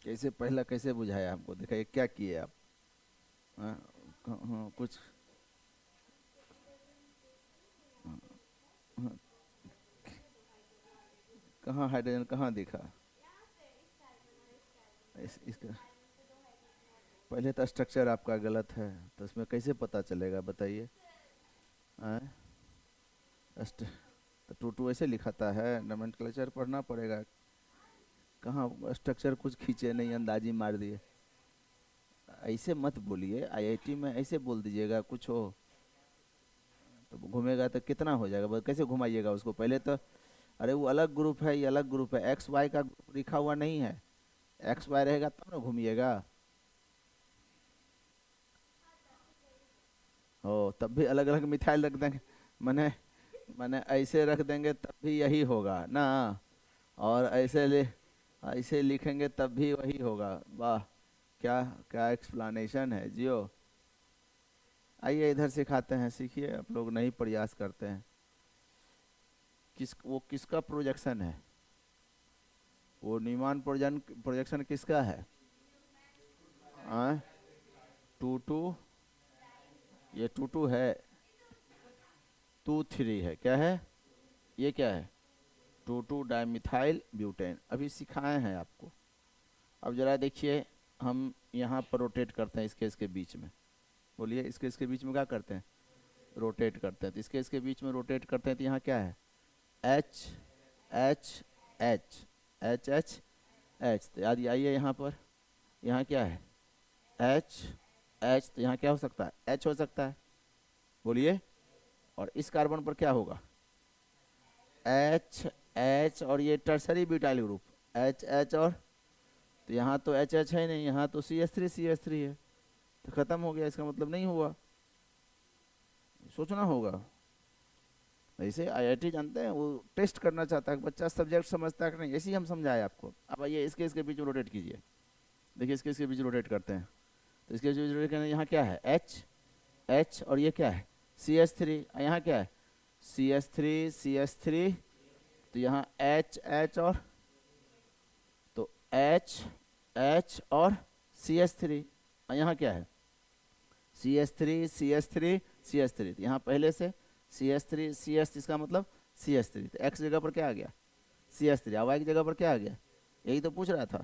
कैसे पहला कैसे बुझाया हमको, दिखाइए क्या किए आप। हाँ, हाँ, कुछ हाँ, कहाँ हाइड्रोजन कहाँ दिखा? इसका पहले तो स्ट्रक्चर आपका गलत है, तो इसमें कैसे पता चलेगा बताइए? आय? अस्ट तो टू टू ऐसे लिखाता है, नोमेनक्लेचर पढ़ना पड़ेगा। कहाँ स्ट्रक्चर कुछ खींचे नहीं, अंदाजी मार दिए। ऐसे मत बोलिए, आईआईटी में ऐसे बोल दीजिएगा कुछ हो तो घूमेगा तो कितना हो जाएगा, कैसे घुमाइएगा उसको पहले तो। अरे वो अलग ग्रुप है, ये अलग ग्रुप है, एक्स वाई का ग्रुप लिखा हुआ नहीं है। एक्स वाई रहेगा तब ना घूमिएगा। हो तब भी अलग अलग मिसाइल रख देंगे। मैंने मैंने ऐसे रख देंगे तब भी यही होगा ना, और ऐसे लिखेंगे तब भी वही होगा। वाह, क्या क्या एक्सप्लेनेशन है जियो। आइए इधर सिखाते हैं, सीखिए। आप लोग नहीं प्रयास करते हैं। वो किसका प्रोजेक्शन है? वो न्यूमैन प्रोजेक्शन किसका है? टू टू, ये टू टू है, टू थ्री है, क्या है ये, क्या है? टू टू डाइमिथाइल ब्यूटेन, अभी सिखाए हैं आपको। अब जरा देखिए, हम यहाँ पर रोटेट करते हैं इसके बीच में। बोलिए, इसके बीच में क्या करते हैं? रोटेट करते हैं। तो इसके बीच में रोटेट करते हैं तो यहाँ क्या है? H H H H H H. तो याद आइए यहाँ पर, यहाँ क्या है? एच एच, तो यहाँ क्या हो सकता है? एच हो सकता है। बोलिए, और इस कार्बन पर क्या होगा? एच एच, और ये tertiary butyl group H H, और तो यहाँ तो एच एच है नहीं, यहाँ तो सी एच थ्री है। तो खत्म हो गया, इसका मतलब नहीं हुआ। सोचना होगा। ऐसे आईआईटी जानते हैं, वो टेस्ट करना चाहता है बच्चा सब्जेक्ट समझता है कि नहीं, ऐसे ही हम समझाए आपको। अब आइए इसके बीच में रोटेट कीजिए। देखिए इसके बीच रोटेट करते हैं, तो इसके बीच रोटेट करने यहाँ क्या है? एच एच, और ये क्या है? C H three. यहाँ क्या है? C H three. तो यहाँ एच एच, और तो एच एच और सी एच थ्री। यहाँ क्या है? C H three. तो यहाँ पहले से सी एच थ्री इसका मतलब सी एच थ्री। तो एक्स जगह पर क्या आ गया? सी एच थ्री। वाई की जगह पर क्या आ गया? यही तो पूछ रहा था।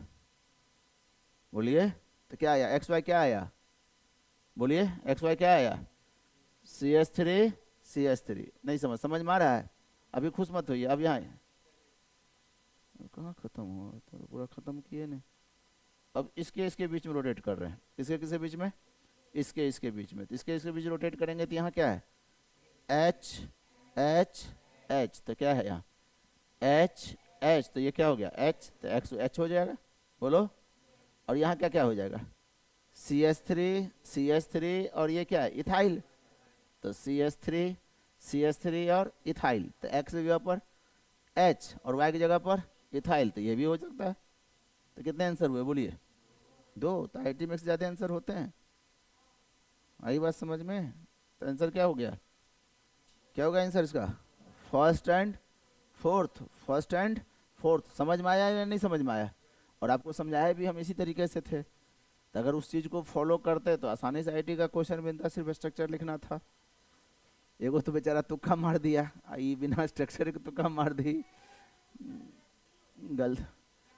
बोलिए, तो क्या आया? एक्स वाई क्या आया? बोलिए, एक्स वाई क्या आया? C H three. नहीं समझ में आ रहा है? अभी खुश मत होइए। अब यहाँ कहाँ खत्म हुआ, तो पूरा खत्म किए नहीं। अब इसके बीच में रोटेट कर रहे हैं। किसके बीच में? इसके बीच में। तो इसके बीच रोटेट करेंगे तो यहाँ क्या है? H H H. तो क्या है यहाँ? एच एच, तो ये क्या हो गया? एच, तो एक्स एच हो जाएगा। बोलो, और यहाँ क्या क्या हो जाएगा? सी एच थ्री, और ये क्या है? इथाइल। तो सी एच थ्री और इथाइल। तो एक्स की जगह पर एच और वाई की जगह पर इथाइल। तो ये भी हो सकता है। तो कितने आंसर हुए बोलिए? 2। तो आईआईटी में से ज़्यादा आंसर होते हैं। आई बात समझ में? तो आंसर क्या हो गया? क्या होगा आंसर इसका? First and fourth. First and fourth. समझ में आया या नहीं समझ में आया? और आपको समझाया भी हम इसी तरीके से थे। तो अगर उस चीज़ को फॉलो करते तो आसानी से आईआईटी का क्वेश्चन बनता, सिर्फ स्ट्रक्चर लिखना था। एगो तो बेचारा तुक्का मार दिया, आई बिना स्ट्रक्चर के तुक्का मार दी, गलत।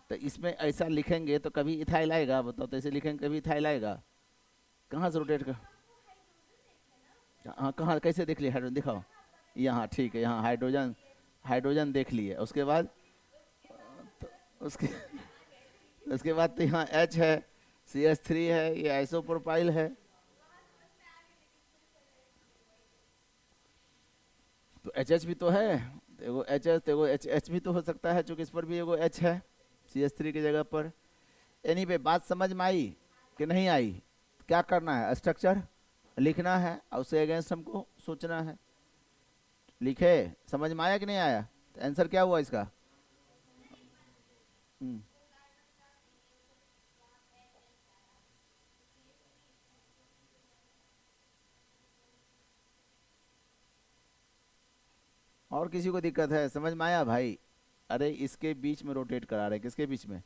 तो इसमें ऐसा लिखेंगे तो कभी इथाइल आएगा? बताओ, तो ऐसे लिखेंगे कभी इथाइल आएगा? कहाँ से रोटेट कर? हाँ, कहाँ कैसे देख लिया? हाइड्रोजन दिखाओ। यहाँ ठीक है, यहाँ हाइड्रोजन देख लिए। उसके बाद तो उसके उसके बाद तो यहाँ एच है, सी एच थ्री है, ये आइसोप्रोपाइल है। तो एच एच भी तो है। एगो एच एच, एगो एच एच भी तो हो सकता है, चूँकि इस पर भी एगो एच है सी एच थ्री की जगह पर। एनीवे, बात समझ में आई कि नहीं आई? क्या करना है? स्ट्रक्चर लिखना है और उससे अगेंस्ट हमको सोचना है। लिखे? समझ में आया कि नहीं आया? तो आंसर क्या हुआ इसका? हम्म, और किसी को दिक्कत है? समझ में आया भाई? अरे इसके बीच में रोटेट करा रहे। किसके बीच में?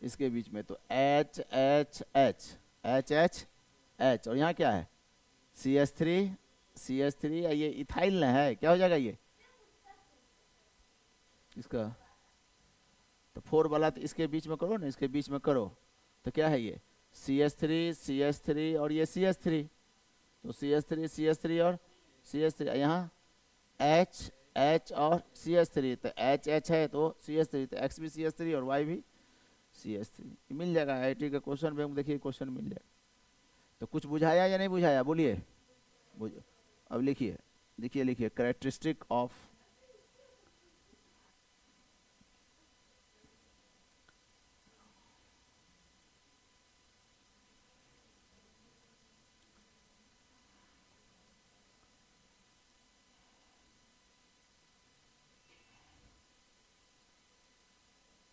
इसके बीच में। तो H H H H H H, और यहाँ क्या है? C H three. ये इथाइल ना है? क्या हो जाएगा ये? किसका? तो 4 वाला तो इसके बीच में करो ना, इसके बीच में करो। तो क्या है ये? CH3 और ये CH3। तो CH3 और CH3, यहाँ H और CH3, तो H है तो CH3, तो X भी CH3 और Y भी CH3 मिल जाएगा। IIT का क्वेश्चन बैंक देखिए, क्वेश्चन मिल जाएगा। तो कुछ बुझाया या नहीं बुझाया, बोलिए। अब लिखिए, लिखिए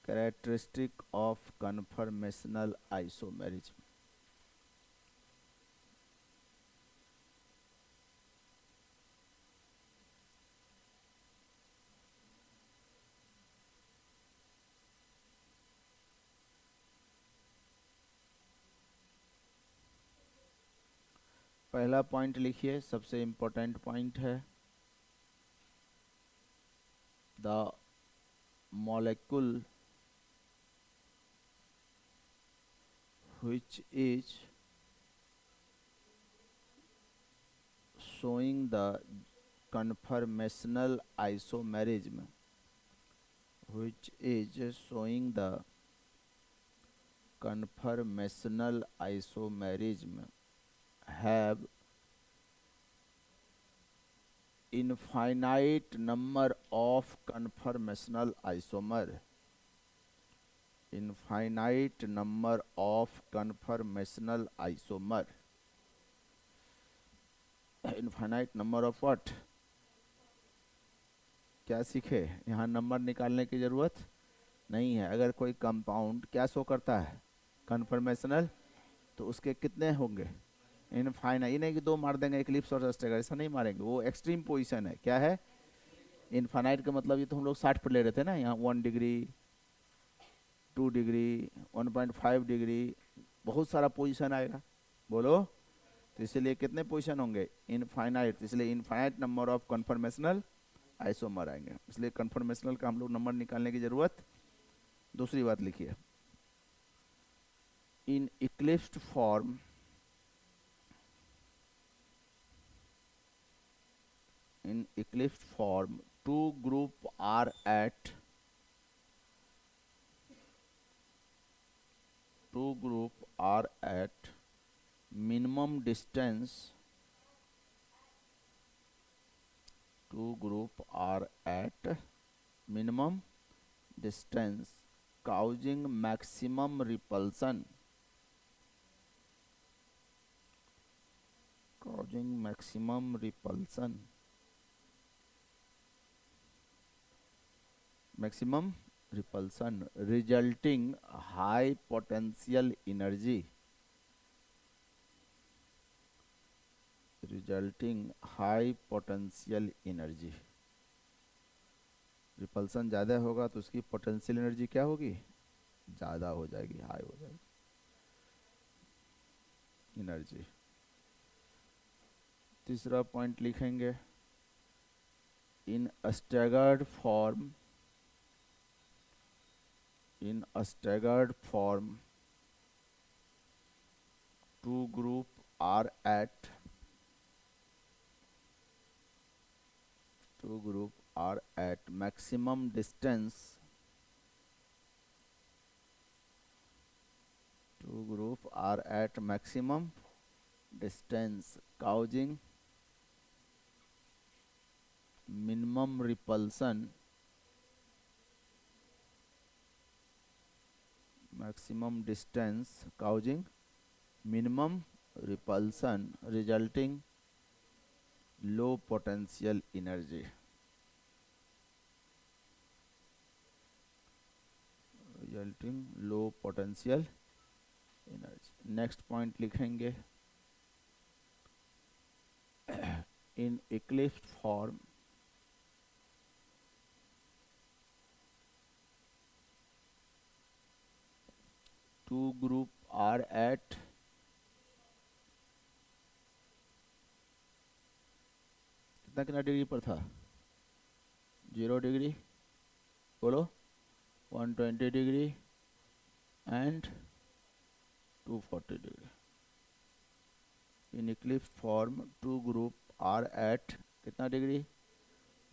कैरेक्टरिस्टिक ऑफ कन्फर्मेशनल आइसोमेरिज्म। पहला पॉइंट लिखिए, सबसे इंपॉर्टेंट पॉइंट है, the molecule which is showing the conformational isomerism, which is showing the conformational isomerism have infinite number of conformational isomer, infinite number of conformational isomer, infinite number of what? क्या सीखे? यहाँ नंबर निकालने की जरूरत नहीं है। अगर कोई कंपाउंड क्या शो करता है, कन्फर्मेशनल, तो उसके कितने होंगे? इनफाइनाइट। ये नहीं कि 2 मार देंगे इक्लिप्स और स्टेगर, ऐसा नहीं मारेंगे, वो एक्सट्रीम पोजीशन है। क्या है? इनफाइनाइट का मतलब, ये तो हम लोग 60 पर ले रहे थे ना, यहाँ 1 डिग्री, 2 डिग्री, 1.5 डिग्री, बहुत सारा पोजीशन आएगा। बोलो। तो इसलिए कितने पोजीशन होंगे? इनफाइनाइट। इसलिए infinite number of conformational isomer आएंगे, इसलिए कन्फर्मेशनल का हम लोग नंबर निकालने की जरूरत। दूसरी बात लिखिए, in eclipsed form, in eclipsed form, two group are at minimum distance, two group are at minimum distance causing maximum repulsion, maximum repulsion resulting high potential energy, repulsion ज़्यादा होगा तो उसकी पोटेंशियल एनर्जी क्या होगी? ज़्यादा हो जाएगी, हाई हो जाएगी एनर्जी। तीसरा पॉइंट लिखेंगे, in staggered form two group are at maximum distance, causing minimum repulsion, resulting low potential energy, next point लिखेंगे, in eclipsed form two group are at कितना डिग्री पर था? 0 डिग्री, बोलो 120 degree and 240 degree. In eclipse form two group are at कितना degree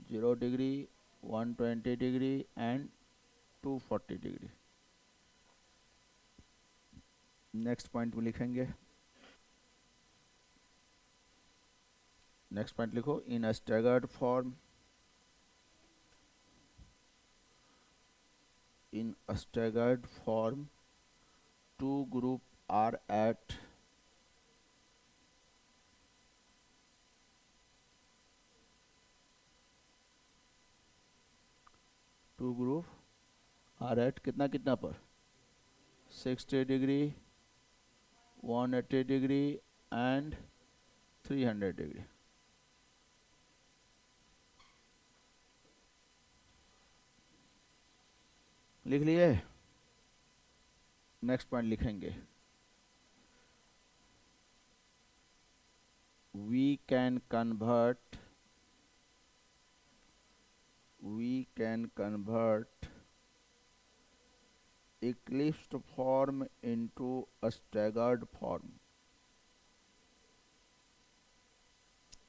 0 degree 120 degree and 240 degree. Next point में लिखेंगे. नेक्स्ट पॉइंट लिखो. In a staggered form in a staggered form two group are at कितना कितना पर 60 डिग्री 180 डिग्री एंड 300 डिग्री. लिख लिए. नेक्स्ट पॉइंट लिखेंगे. we can convert eclipsed form into a staggered form.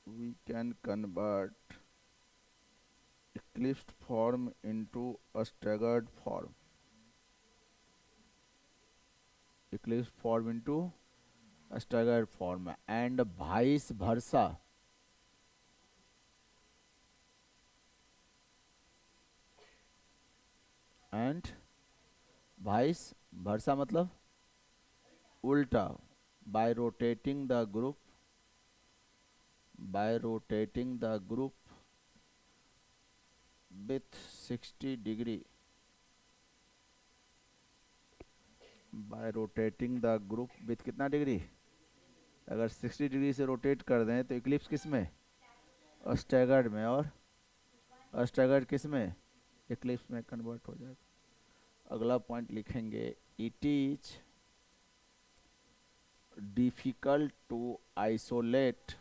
We can convert eclipsed form into a staggered form. Eclipsed form into a staggered form and vice versa. And vice versa मतलब उल्टा. By rotating the group with 60 degree. By rotating the group with कितना डिग्री. अगर 60 डिग्री से रोटेट कर दें तो इक्लिप्स किस में स्टैगर्ड में और स्टैगर्ड किस में इक्लिप्स में कन्वर्ट हो जाएगा. अगला पॉइंट लिखेंगे. It is difficult to isolate.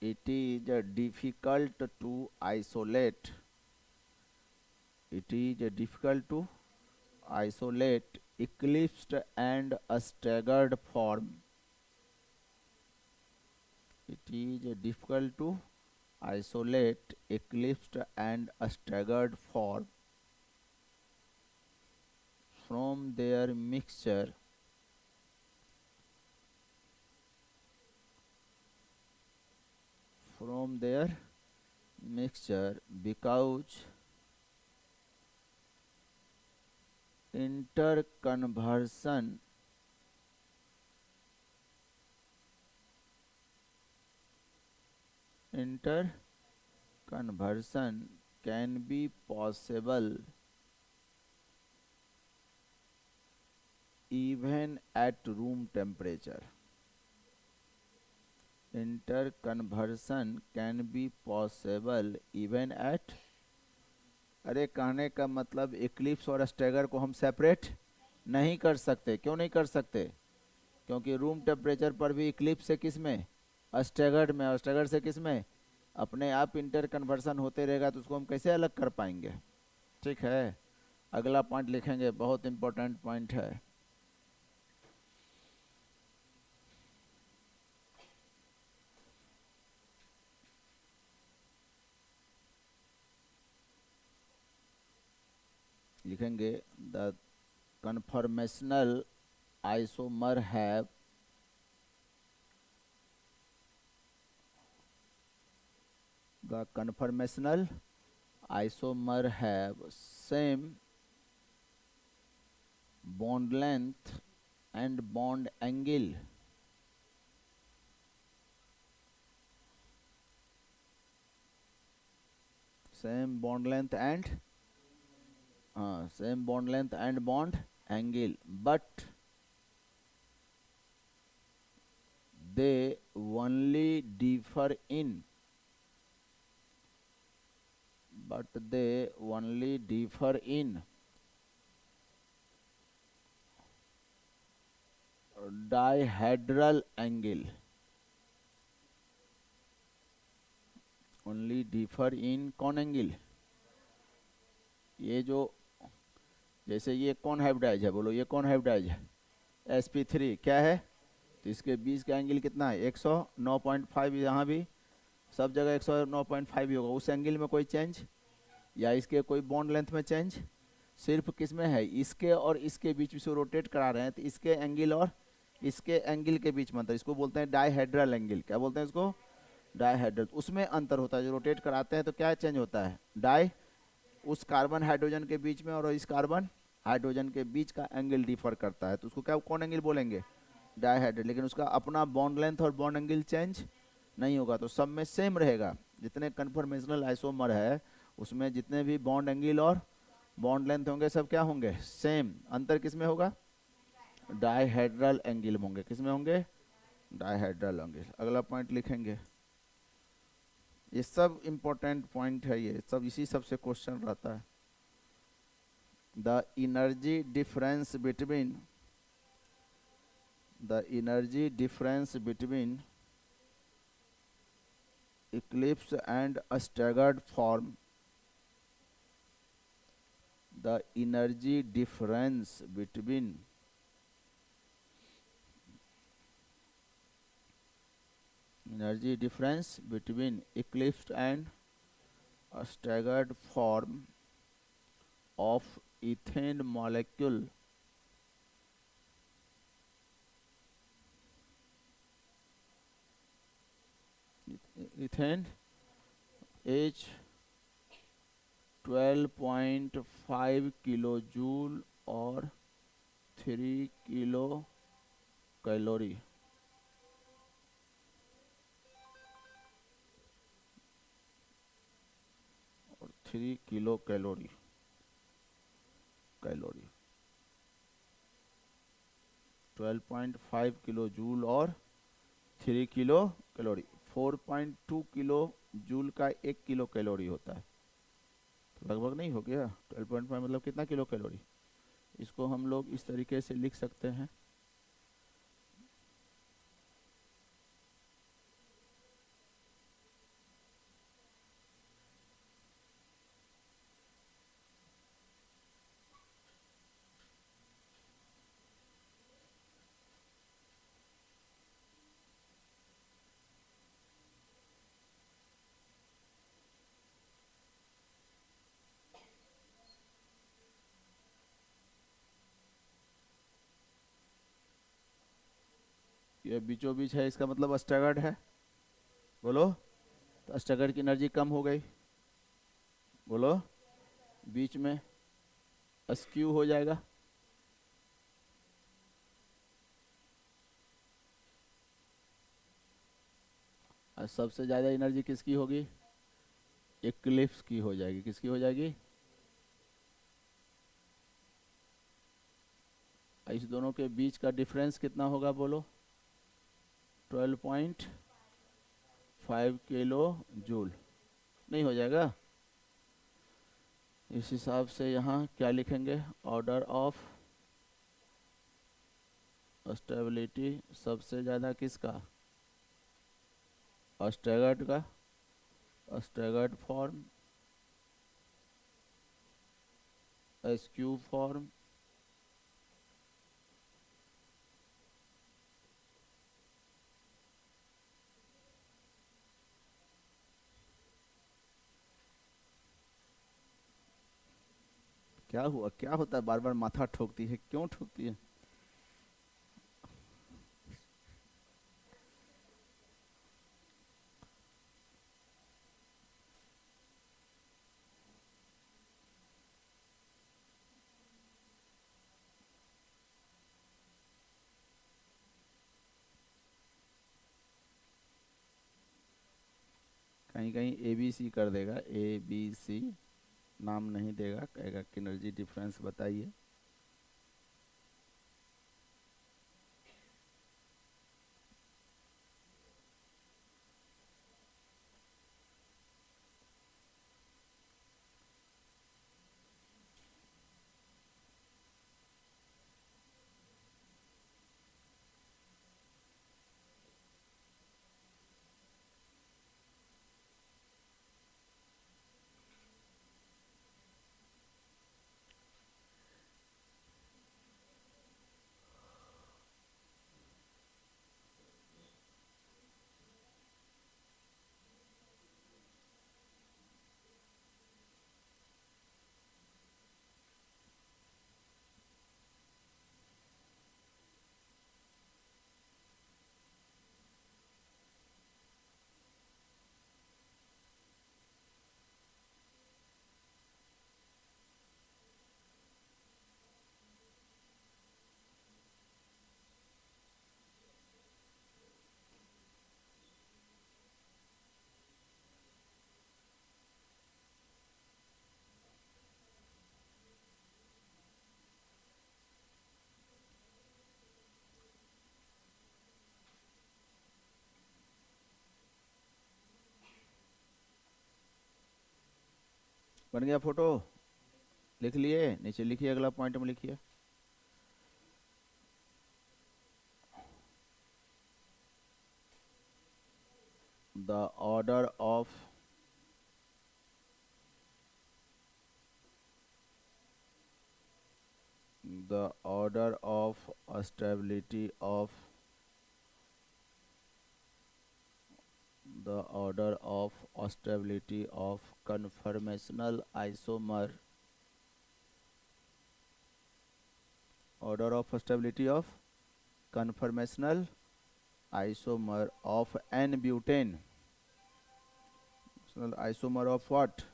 It is difficult to isolate. It is difficult to isolate eclipsed and a staggered form. It is difficult to isolate eclipsed and a staggered form from their mixture because interconversion can be possible even at room temperature. Interconversion can be possible even at. अरे कहने का मतलब इक्लिप्स और स्टैगर को हम सेपरेट नहीं कर सकते. क्यों नहीं कर सकते. क्योंकि रूम टेम्परेचर पर भी इक्लिप्स से किस में स्टैगर्ड में और स्टैगर्ड से किस में अपने आप इंटर कन्वर्सन होते रहेगा तो उसको हम कैसे अलग कर पाएंगे. ठीक है. अगला पॉइंट लिखेंगे. बहुत इंपॉर्टेंट पॉइंट है. लिखेंगे. The conformational isomer have same bond length and bond angle. Same bond length and bond angle, but they only differ in dihedral angle. Only differ in कौन एंगल ये जो, जैसे ये कौन हाइब्रिडाइज है, बोलो ये कौन हाइब्रिडाइज है, sp3 क्या है, तो इसके बीच का एंगल कितना है 109.5, यहाँ भी सब जगह 109.5 ही होगा। उस एंगल में कोई चेंज, या इसके कोई बॉन्ड लेंथ में चेंज, सिर्फ किस में है, इसके और इसके बीच में से रोटेट करा रहे हैं, तो इसके एंगल और इसके एंगल के बीच में अंतर, इसको बोलते हैं डायहेड्रल एंगल। क्या बोलते हैं इसको, डायहेड्रल। उसमें अंतर होता है, जो रोटेट कराते हैं तो क्या चेंज होता है, डाई, उस कार्बन हाइड्रोजन के बीच में और इस कार्बन हाइड्रोजन के बीच का एंगल डिफर करता है, तो उसको क्या कौन एंगल बोलेंगे, डायहेड्रल। लेकिन उसका अपना बॉन्ड लेंथ और बॉन्ड एंगल चेंज नहीं होगा, तो सब में सेम रहेगा। जितने कन्फर्मेशनल आइसोमर है उसमें जितने भी बॉन्ड एंगल और बॉन्ड लेंथ होंगे सब क्या होंगे, सेम। अंतर किस में होगा, डायहेड्रल एंगल में होंगे। किस में होंगे, डायहेड्रल एंगल। अगला पॉइंट लिखेंगे, ये सब इंपॉर्टेंट पॉइंट है, ये सब इसी सब से क्वेश्चन रहता है। The energy difference between, the energy difference between eclipse and a staggered form, the energy difference between eclipse and a staggered form of ethane molecule ethane H 12.5 kilo joule और 3 किलो कैलोरी, और 3 किलो कैलोरी, 12.5 किलो जूल और 3 किलो कैलोरी। 4.2 किलो जूल का 1 किलो कैलोरी होता है, तो लगभग नहीं हो गया, 12.5 मतलब कितना किलो कैलोरी। इसको हम लोग इस तरीके से लिख सकते हैं, ये बीचों बीच है, इसका मतलब स्टैगर्ड है, बोलो। तो स्टैगर्ड की एनर्जी कम हो गई, बोलो। बीच में अस्क्यू हो जाएगा, और सबसे ज़्यादा एनर्जी किसकी होगी, इक्लिप्स की हो जाएगी। किसकी हो जाएगी, इस दोनों के बीच का डिफरेंस कितना होगा, बोलो। 12.5 किलो जूल, नहीं हो जाएगा। इस हिसाब से यहाँ क्या लिखेंगे, ऑर्डर ऑफ स्टेबिलिटी सबसे ज़्यादा किसका, स्टैगर्ड का, स्टैगर्ड फॉर्म, एसक्यू फॉर्म, क्या हुआ, क्या होता है, बार बार माथा ठोकती है, क्यों ठोकती है। कहीं कहीं ABC कर देगा, ABC नाम नहीं देगा, कहेगा कि एनर्जी डिफरेंस बताइए। बन गया फोटो? लिख लिए? नीचे लिखिए, अगला पॉइंट में लिखिए। The order of stability of the order of stability of conformational isomer, order of stability of conformational isomer of n-butane, isomer of what?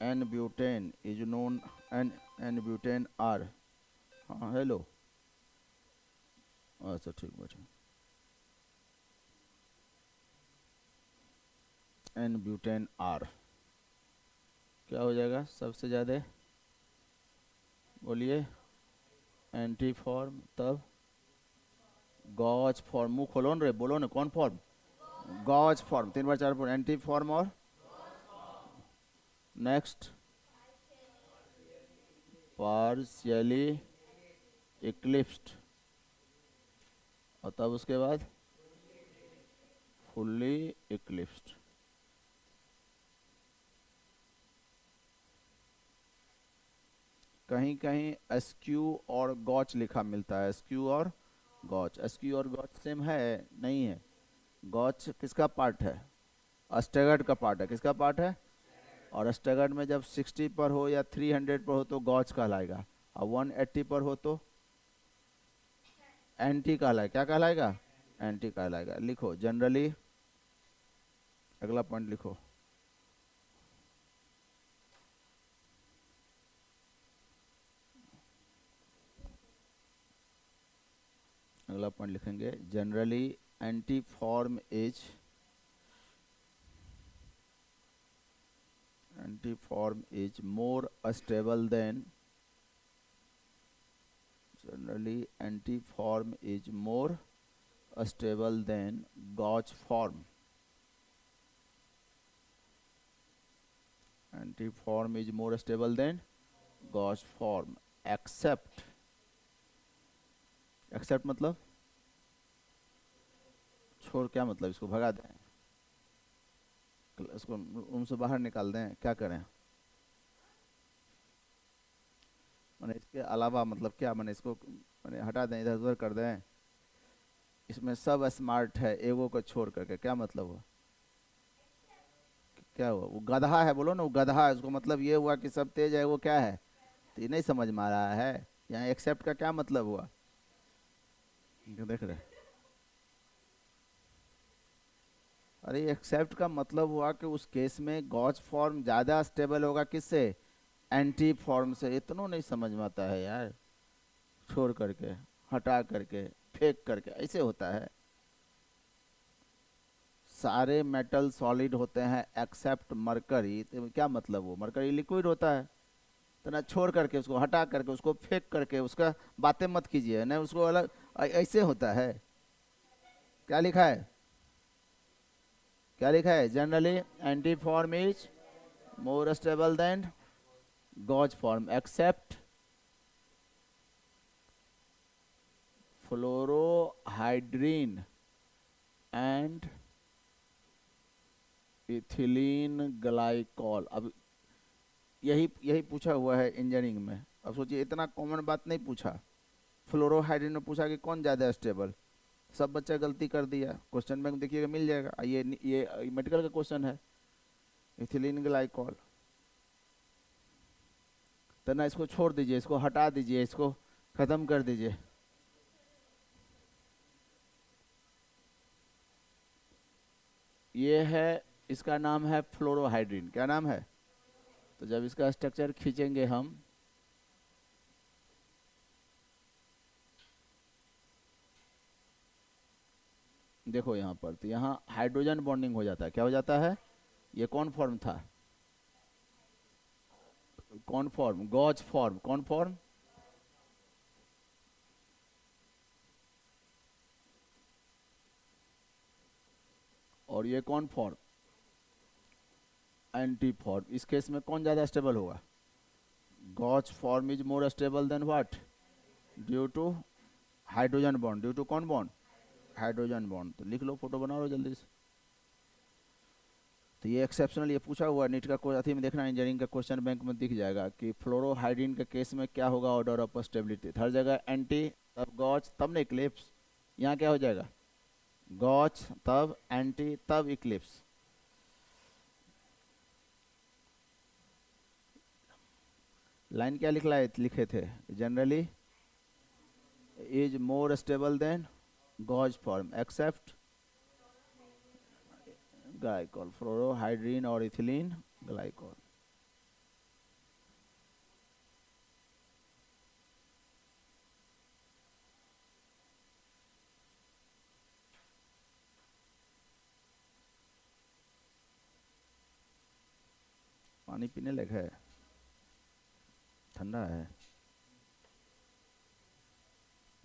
n-butane is known n-butane R. हाँ हेलो, अच्छा ठीक बैठे। n-butane R क्या हो जाएगा सबसे ज़्यादा? बोलिए। एंटी फॉर्म, तब गॉज फॉर्म। मुंह खोलो न रे, बोलो ना कौन फॉर्म? Gauche form. 3 बार 4 बार एंटी फॉर्म। और नेक्स्ट पार्शियली इक्लिप्स्ड, और तब उसके बाद फुल्ली इक्लिप्स्ड। कहीं कहीं एस्क्यू और गॉच लिखा मिलता है, एस्क्यू और गॉच। एस्क्यू और गॉच सेम है? नहीं है। गॉच किसका पार्ट है? अस्टेगर्ड का पार्ट है। किसका पार्ट है? और अस्टेगर्ड में जब 60 पर हो या 300 पर हो तो गॉच कहलाएगा, और 180 पर हो तो एंटी कहलाएगा। क्या कहलाएगा? एंटी कहलाएगा। लिखो जनरली, अगला पॉइंट लिखो। अगला पॉइंट लिखेंगे generally anti form is more stable than generally antiform is more stable than gauge form. Antiform is more stable than gauge form except मतलब छोड़, क्या मतलब? इसको भगा दें, इसको उनसे बाहर निकाल दें, क्या करें? मैंने इसके अलावा मतलब क्या, मैंने इसको मैंने हटा दें, इधर उधर कर दें। इसमें सब स्मार्ट है, एगो को छोड़ करके, क्या मतलब हुआ? क्या हुआ? वो गधा है, बोलो ना, वो गधा है। उसको मतलब ये हुआ कि सब तेज है, वो क्या है? तो ये नहीं समझ में आ रहा है। यहाँ एक्सेप्ट का क्या मतलब हुआ? देख रहे? अरे एक्सेप्ट का मतलब हुआ कि उस केस में गॉज फॉर्म ज़्यादा स्टेबल होगा किससे? एंटी फॉर्म से। इतना नहीं समझ में आता है यार। छोड़ करके, हटा करके, फेंक करके, ऐसे होता है। सारे मेटल सॉलिड होते हैं एक्सेप्ट मरकरी। तो क्या मतलब? वो मरकरी लिक्विड होता है। तो ना छोड़ करके, उसको हटा करके, उसको फेंक करके, उसका बातें मत कीजिए ना, उसको अलग ऐसे होता है। क्या लिखा है? क्या लिखा है? Generally anti form is more stable than gauche form except fluorohydrin and ethylene glycol. अब यही यही पूछा हुआ है इंजीनियरिंग में। अब सोचिए, इतना कॉमन बात नहीं पूछा। फ्लोरोहाइड्रीन में पूछा कि कौन ज़्यादा स्टेबल। सब बच्चा गलती कर दिया। क्वेश्चन बैंक देखिएगा, मिल जाएगा। ये मेडिकल का क्वेश्चन है। Ethylene glycol. तो ना इसको छोड़ दीजिए, इसको हटा दीजिए, इसको ख़त्म कर दीजिए। ये है, इसका नाम है फ्लोरोहाइड्रीन। क्या नाम है? तो जब इसका स्ट्रक्चर खींचेंगे हम, देखो यहाँ पर, तो यहाँ हाइड्रोजन बॉन्डिंग हो जाता है। क्या हो जाता है? ये कौन फॉर्म था? कौन फॉर्म? Gauche form. कौन फॉर्म? और ये कौन फॉर्म? एंटी फॉर्म, इस केस में कौन ज़्यादा स्टेबल होगा? Gauche form is more stable than what? Due to hydrogen bond, due to कौन बॉन्ड? Hydrogen bond. तो लिख लो, फोटो बना लो जल्दी से। तो ये एक्सेप्शनल, ये पूछा हुआ नीट का कोई अथी में देखना, इंजीनियरिंग का क्वेश्चन बैंक में दिख जाएगा कि फ्लोरोहाइड्रीन के केस में क्या होगा ऑर्डर ऑफ स्टेबिलिटी। हर जगह एंटी, तब गॉच, तब ना इक्लिप्स। यहाँ क्या हो जाएगा? गॉच तब एंटी तब इक्लिप्स। लाइन क्या लिखे थे? Generally is more stable than gauche form except glycol, fluorohydrin और इथिलीन ग्लाइकॉल। पानी पीने लगा है, ठंडा है।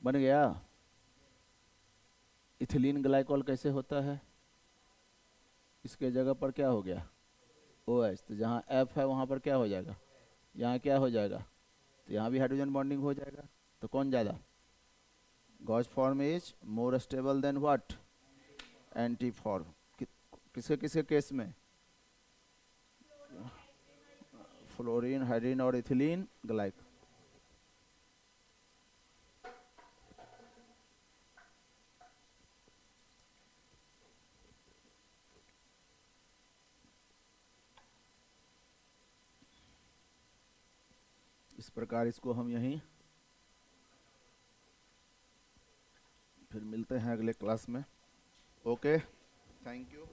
बन गया। इथिलीन ग्लाइकॉल कैसे होता है? इसके जगह पर क्या हो गया? OH। तो जहाँ F है वहाँ पर क्या हो जाएगा? यहाँ क्या हो जाएगा? तो यहाँ भी हाइड्रोजन बॉन्डिंग हो जाएगा। तो कौन ज़्यादा? Gauche form is more stable than what? Anti form. किसके किसके केस में? फ्लोरीन, हाइड्रीन और इथिलीन ग्लाइक। इस प्रकार इसको हम यहीं फिर मिलते हैं अगले क्लास में। Okay, thank you.